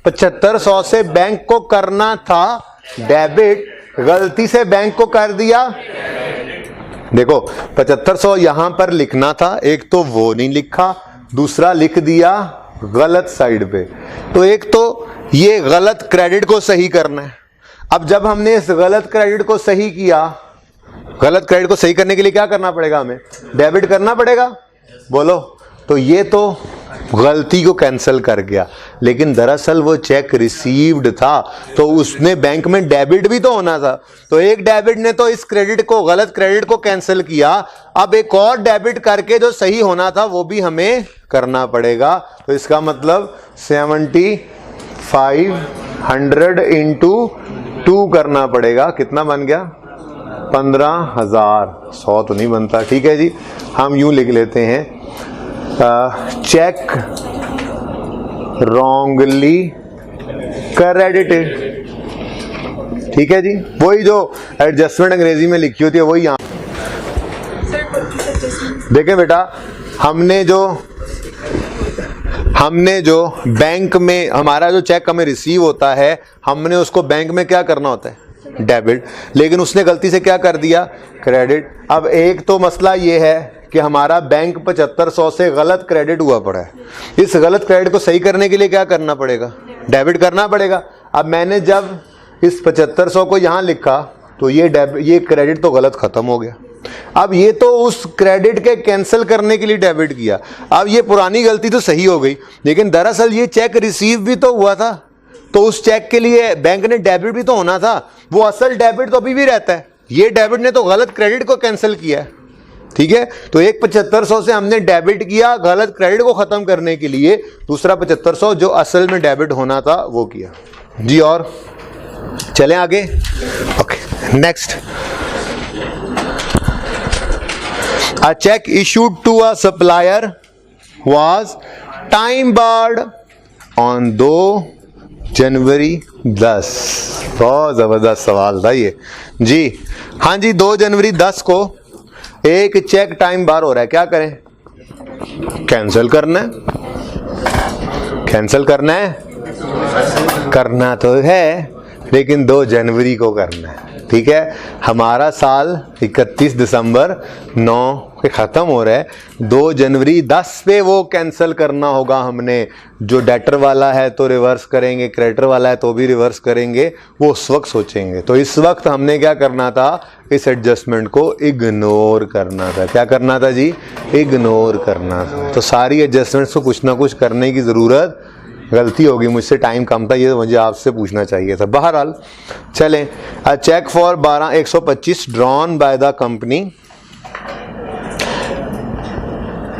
7500 से बैंक को करना था डेबिट, गलती से बैंक को कर दिया। देखो 7500 यहां पर लिखना था, एक तो वो नहीं लिखा, दूसरा लिख दिया गलत साइड पे। तो एक तो ये गलत क्रेडिट को सही करना है। अब जब हमने इस गलत क्रेडिट को सही किया, गलत क्रेडिट को सही करने के लिए क्या करना पड़ेगा? हमें डेबिट करना पड़ेगा, बोलो। तो ये तो गलती को कैंसिल कर गया, लेकिन दरअसल वो चेक रिसीव्ड था, तो उसने बैंक में डेबिट भी तो होना था। तो एक डेबिट ने तो इस क्रेडिट को, गलत क्रेडिट को कैंसिल किया, अब एक और डेबिट करके जो सही होना था वो भी हमें करना पड़ेगा। तो इसका मतलब 7500 इंटू 2 करना पड़ेगा। कितना बन गया? 15,000, 100 तो नहीं बनता, ठीक है जी। हम यूं लिख लेते हैं, चेक रॉन्गली क्रेडिटेड, ठीक है जी। वही जो एडजस्टमेंट अंग्रेजी में लिखी होती है वही यहाँ। देखें बेटा, हमने जो बैंक में हमारा जो चेक हमें रिसीव होता है, हमने उसको बैंक में क्या करना होता है, डेबिट, लेकिन उसने गलती से क्या कर दिया, क्रेडिट। अब एक तो मसला ये है कि हमारा बैंक 7500 से गलत क्रेडिट हुआ पड़ा है। इस गलत क्रेडिट को सही करने के लिए क्या करना पड़ेगा, डेबिट करना पड़ेगा। अब मैंने जब इस 7500 को यहाँ लिखा तो ये क्रेडिट तो गलत खत्म हो गया। अब ये तो उस क्रेडिट के कैंसिल करने के लिए डेबिट किया। अब ये पुरानी गलती तो सही हो गई, लेकिन दरअसल ये चेक रिसीव भी तो हुआ था, तो उस चेक के लिए बैंक ने डेबिट भी तो होना था। वो असल डेबिट तो अभी भी रहता है, ये डेबिट ने तो गलत क्रेडिट को कैंसिल किया है, ठीक है। तो एक 7500 से हमने डेबिट किया गलत क्रेडिट को खत्म करने के लिए, दूसरा 7500 जो असल में डेबिट होना था वो किया जी। और चलें आगे, okay next. A check issued to a supplier was time barred on 2 जनवरी 10। बहुत जबरदस्त सवाल था ये जी। हाँ जी, 2 जनवरी 10 को एक चेक टाइम बार हो रहा है, क्या करें, कैंसिल करना है। कैंसिल करना है, करना तो है, लेकिन 2 जनवरी को करना है, ठीक है। हमारा साल 31 दिसंबर 9 के ख़त्म हो रहा है, 2 जनवरी 10 पे वो कैंसिल करना होगा हमने। जो डेटर वाला है तो रिवर्स करेंगे, क्रेडिटर वाला है तो भी रिवर्स करेंगे, वो उस वक्त सोचेंगे। तो इस वक्त हमने क्या करना था, इस एडजस्टमेंट को इग्नोर करना था। क्या करना था जी, इग्नोर करना था। तो सारी एडजस्टमेंट्स को कुछ ना कुछ करने की ज़रूरत, गलती होगी मुझसे, टाइम कम था, ये मुझे आपसे पूछना चाहिए था। बहरहाल चलें, a check for 12125 drawn by the company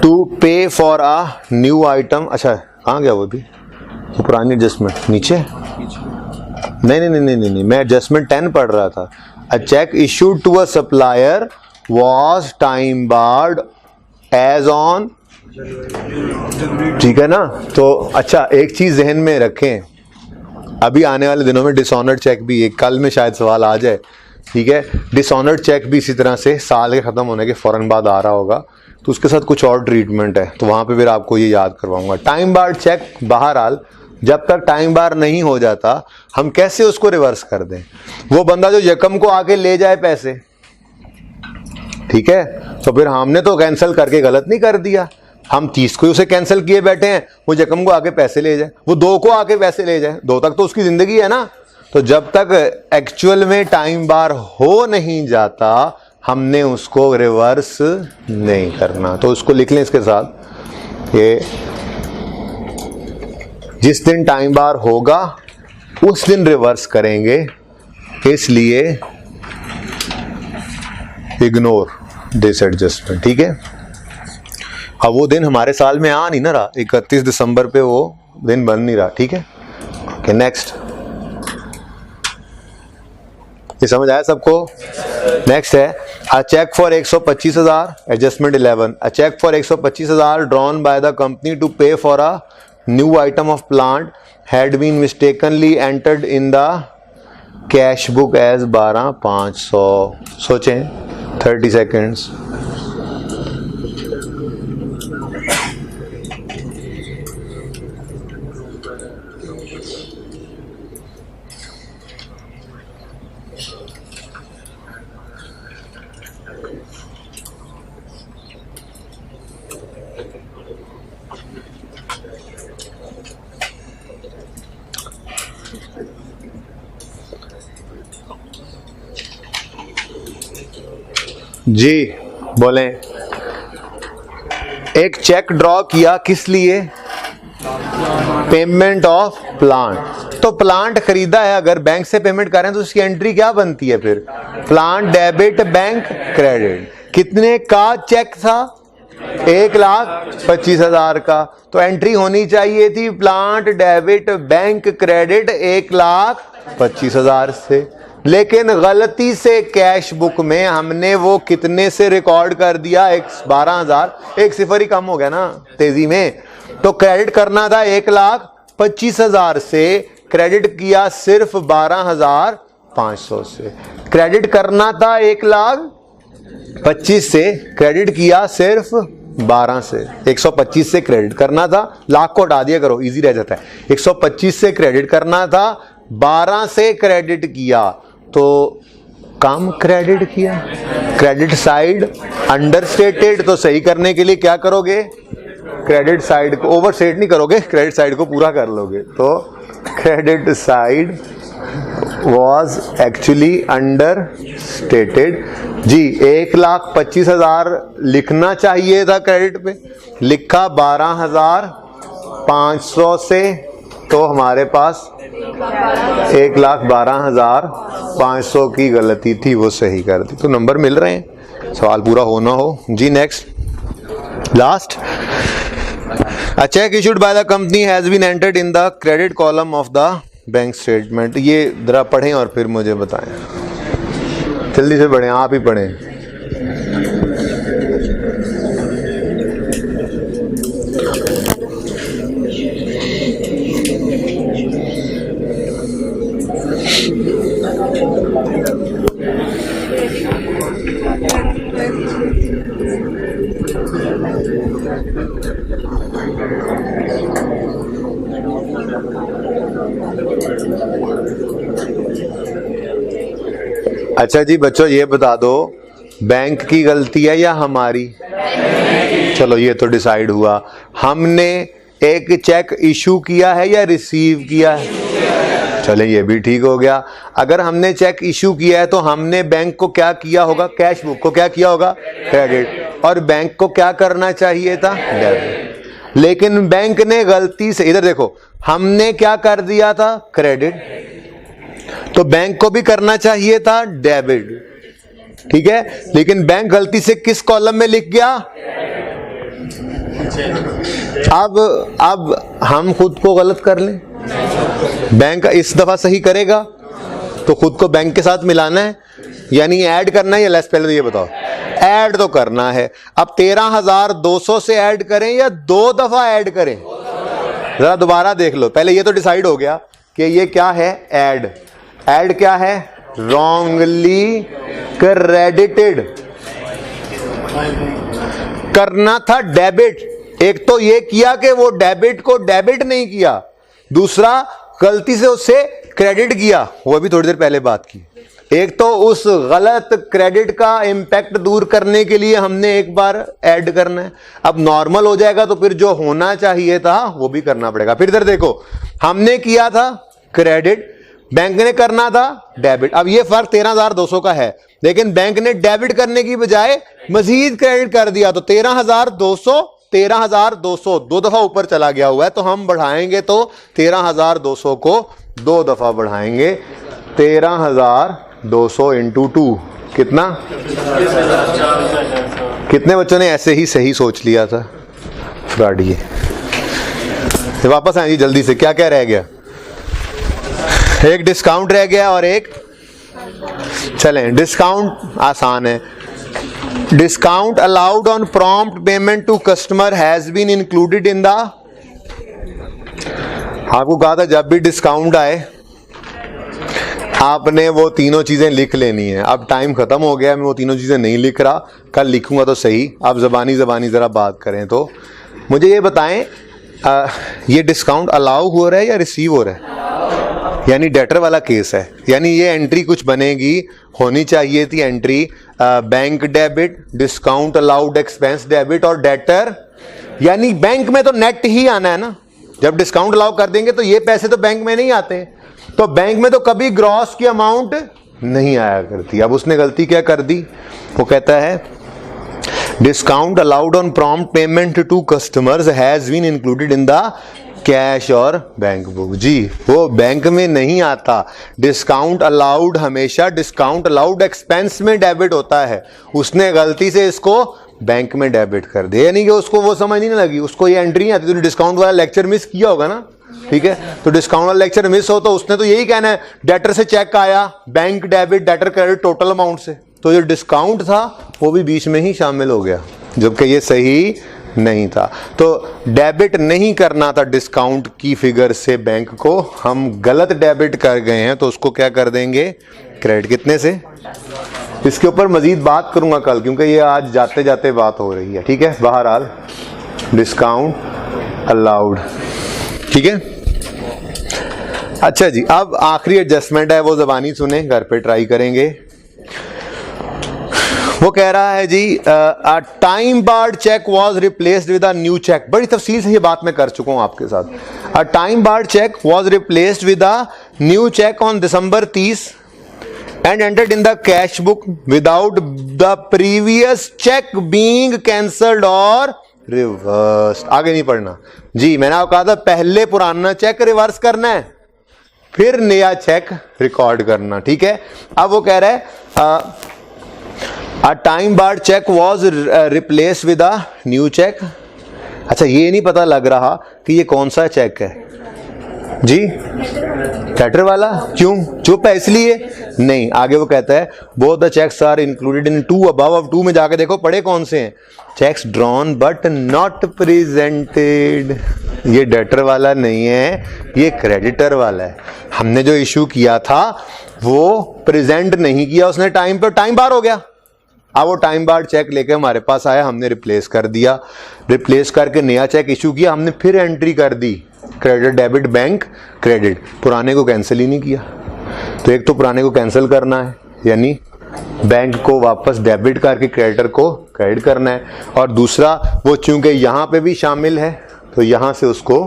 to pay for a new item. अच्छा कहाँ गया वो भी, वो पुरानी एडजस्टमेंट नीचे, नहीं, मैं एडजस्टमेंट 10 पढ़ रहा था। A check issued to a supplier was time barred as on, ठीक है ना। तो अच्छा एक चीज जहन में रखें, अभी आने वाले दिनों में डिसऑनर्ड चेक भी, एक कल में शायद सवाल आ जाए, ठीक है। डिसऑनर्ड चेक भी इसी तरह से साल के ख़त्म होने के फ़ौरन बाद आ रहा होगा, तो उसके साथ कुछ और ट्रीटमेंट है, तो वहाँ पे फिर आपको ये याद करवाऊंगा। टाइम बार चेक बहरहाल जब तक टाइम बार नहीं हो जाता, हम कैसे उसको रिवर्स कर दें। वो बंदा जो यकम को आके ले जाए पैसे, ठीक है, तो फिर हमने तो कैंसिल करके गलत नहीं कर दिया, हम 30 को उसे कैंसिल किए बैठे हैं, वो यकम को आके पैसे ले जाए, वो 2 को आके पैसे ले जाए, 2 तक तो उसकी जिंदगी है ना। तो जब तक एक्चुअल में टाइम बार हो नहीं जाता, हमने उसको रिवर्स नहीं करना। तो उसको लिख लें इसके साथ, ये जिस दिन टाइम बार होगा उस दिन रिवर्स करेंगे, इसलिए इग्नोर दिस एडजस्टमेंट, ठीक है। अब वो दिन हमारे साल में आ नहीं ना रहा, 31 दिसंबर पे वो दिन बन नहीं रहा, ठीक है। ओके नेक्स्ट, ये समझ आया सबको। नेक्स्ट है a check for 125,000, adjustment 11। A check for 125,000 drawn by the company to pay for a new item of plant had been mistakenly entered in the cash book as 12,500। सोचें 30 सेकेंड्स। जी बोलें। एक चेक ड्रॉ किया किस लिए, पेमेंट ऑफ प्लांट। तो प्लांट खरीदा है, अगर बैंक से पेमेंट कर रहे हैं तो उसकी एंट्री क्या बनती है फिर, प्लांट डेबिट बैंक क्रेडिट। कितने का चेक था, 1,25,000 का, तो एंट्री होनी चाहिए थी प्लांट डेबिट बैंक क्रेडिट 1,25,000 से। लेकिन गलती से कैश बुक में हमने वो कितने से रिकॉर्ड कर दिया, 12,000, एक सिफर ही कम हो गया ना तेजी में। तो क्रेडिट करना था 1,25,000 से, क्रेडिट किया सिर्फ 12,500 से। क्रेडिट करना था 1,25,000 से, क्रेडिट किया सिर्फ 12 से। 125 से क्रेडिट करना था, लाख को हटा दिया करो इजी रह जाता है। 125 से क्रेडिट करना था, 12 से क्रेडिट किया तो कम क्रेडिट किया। क्रेडिट साइड अंडरस्टेटेड, तो सही करने के लिए क्या करोगे, क्रेडिट साइड को ओवरस्टेट नहीं करोगे, क्रेडिट साइड को पूरा कर लोगे। तो credit side was actually understated जी। 1,25,000 लिखना चाहिए था क्रेडिट पे, लिखा 12,500 से, तो हमारे पास 1,12,500 की गलती थी, वो सही कर दी। तो नंबर मिल रहे हैं, सवाल पूरा होना हो जी। Next last, a check issued by the company has been entered in the credit column of the bank statement. ये जरा पढ़ें और फिर मुझे बताएं, जल्दी से पढ़ें, आप ही पढ़ें। अच्छा जी बच्चों, ये बता दो बैंक की गलती है या हमारी? चलो ये तो डिसाइड हुआ। हमने एक चेक इशू किया है या रिसीव किया है? चले ये भी ठीक हो गया। अगर हमने चेक इशू किया है तो हमने बैंक को क्या किया होगा, कैश बुक को क्या किया होगा, क्रेडिट, और बैंक को क्या करना चाहिए था, डेबिट। लेकिन बैंक ने गलती से, इधर देखो, हमने क्या कर दिया था, क्रेडिट, तो बैंक को भी करना चाहिए था डेबिट, ठीक है। लेकिन बैंक गलती से किस कॉलम में लिख गया? अब हम खुद को गलत कर लें, बैंक इस दफा सही करेगा तो खुद को बैंक के साथ मिलाना है, यानी ऐड करना है या लेस? पहले तो ये बताओ, ऐड तो करना है। अब 13,200 से ऐड करें या 2 दफा ऐड करें? जरा दोबारा देख लो, पहले ये तो डिसाइड हो गया कि ये क्या है, ऐड। ऐड क्या है, रॉन्गली क्रेडिटेड। करना था डेबिट। एक तो ये किया कि वो डेबिट को डेबिट नहीं किया, दूसरा गलती से उससे क्रेडिट किया, वो भी थोड़ी देर पहले बात की। एक तो उस गलत क्रेडिट का इंपैक्ट दूर करने के लिए हमने एक बार ऐड करना है, अब नॉर्मल हो जाएगा तो फिर जो होना चाहिए था वो भी करना पड़ेगा। फिर इधर देखो, हमने किया था क्रेडिट, बैंक ने करना था डेबिट। अब ये फर्क 13,200 का है, लेकिन बैंक ने डेबिट करने की बजाय मजीद क्रेडिट कर दिया, तो 13,200 2 दफा ऊपर चला गया हुआ है। तो हम बढ़ाएंगे तो 13,200 को 2 दफा बढ़ाएंगे। 13,200 इंटू 2 कितना? कितने बच्चों ने ऐसे ही सही सोच लिया था? गाड़िए वापस आएंगे जल्दी से, क्या क्या रह गया? एक डिस्काउंट रह गया और एक, चलें डिस्काउंट आसान है। Discount allowed on prompt payment to customer has been included in the, आपको कहा था जब भी डिस्काउंट आए आपने वो तीनों चीजें लिख लेनी है। अब टाइम खत्म हो गया, मैं वो तीनों चीजें नहीं लिख रहा, कल लिखूंगा तो सही। आप जबानी जरा बात करें तो मुझे ये बताएं, ये डिस्काउंट अलाउ हो रहा है या रिसीव हो रहा है? यानी डेटर वाला केस है, यानी ये एंट्री कुछ बनेगी, होनी चाहिए थी entry bank debit, discount allowed expense debit और डेटर, यानी बैंक में तो नेट ही आना है ना। जब डिस्काउंट अलाउ कर देंगे तो ये पैसे तो बैंक में नहीं आते, तो बैंक में तो कभी ग्रॉस की अमाउंट नहीं आया करती। अब उसने गलती क्या कर दी, वो कहता है discount allowed on prompt payment to customers has been included in the cash और बैंक बुक। जी वो बैंक में नहीं आता। डिस्काउंट अलाउड हमेशा डिस्काउंट अलाउड एक्सपेंस में डेबिट होता है, उसने गलती से इसको बैंक में डेबिट कर दिया, यानी कि उसको वो समझ नहीं लगी, उसको ये एंट्री नहीं आती। तूने डिस्काउंट वाला लेक्चर मिस किया होगा ना, ठीक है। तो डिस्काउंट वाला लेक्चर मिस हो तो उसने तो यही कहना है डेटर से चेक आया, bank debit debtor credit total amount से, तो जो डिस्काउंट था वो भी बीच में ही शामिल हो गया, जबकि ये सही नहीं था। तो डेबिट नहीं करना था डिस्काउंट की फिगर से बैंक को, हम गलत डेबिट कर गए हैं तो उसको क्या कर देंगे, क्रेडिट। कितने से? इसके ऊपर मजीद बात करूंगा कल, क्योंकि ये आज जाते जाते बात हो रही है, ठीक है। बहरहाल डिस्काउंट अलाउड, ठीक है। अच्छा जी, अब आखिरी एडजस्टमेंट है, वो ज़बानी सुने, घर पे ट्राई करेंगे। वो कह रहा है जी a time barred check was replaced with a new check. बड़ी तफसील से ये बात मैं कर चुका हूं आपके साथ। A time barred check was replaced with a new cheque on December 30 and entered in the cash book without the previous check being cancelled or reversed। आगे नहीं पढ़ना जी, मैंने आपको कहा था पहले पुराना चेक रिवर्स करना है, फिर नया चेक रिकॉर्ड करना, ठीक है। अब वो कह रहा है a time barred check was replaced with a new check। अच्छा, ये नहीं पता लग रहा कि ये कौन सा चेक है जी, लेटर वाला। क्यों? चुप है इसलिए? नहीं, आगे वो कहता है both the cheques are included in two above. अब टू में जाके देखो पढ़े कौन से हैं, cheques drawn but not presented. ये डेटर वाला नहीं है, ये क्रेडिटर वाला है। हमने जो इशू किया था वो प्रेजेंट नहीं किया उसने टाइम पर, टाइम बार हो गया। अब वो टाइम बार्ड चेक लेके हमारे पास आया, हमने रिप्लेस कर दिया, रिप्लेस करके नया चेक इशू किया, हमने फिर एंट्री कर दी क्रेडिट डेबिट बैंक क्रेडिट, पुराने को कैंसिल ही नहीं किया। तो एक तो पुराने को कैंसिल करना है, यानी बैंक को वापस डेबिट करके क्रेडिटर को क्रेडिट करना है, और दूसरा वो चूंकि यहाँ पे भी शामिल है तो यहाँ से उसको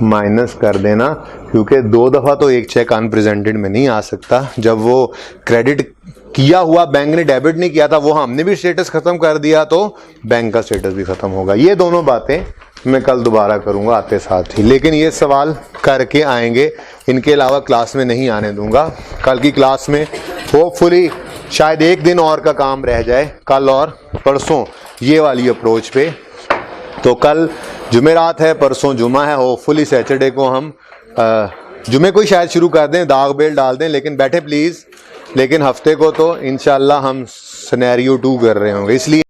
माइनस कर देना, क्योंकि दो दफ़ा तो एक चेक अनप्रेजेंटेड में नहीं आ सकता। जब वो क्रेडिट किया हुआ बैंक ने डेबिट नहीं किया था, वो हमने भी स्टेटस खत्म कर दिया तो बैंक का स्टेटस भी खत्म होगा। ये दोनों बातें मैं कल दोबारा करूंगा आते साथ ही, लेकिन ये सवाल करके आएंगे, इनके अलावा क्लास में नहीं आने दूंगा। कल की क्लास में होपफुली शायद एक दिन और का काम रह जाए, कल और परसों ये वाली अप्रोच पे। तो कल जुमेरात है, परसों जुमा है, होपफुली सैटरडे को हम जुमे को ही शायद शुरू कर दें, दाग बेल डाल दें, लेकिन बैठे प्लीज़। लेकिन हफ्ते को तो इंशाल्लाह हम सिनेरियो 2 कर रहे होंगे, इसलिए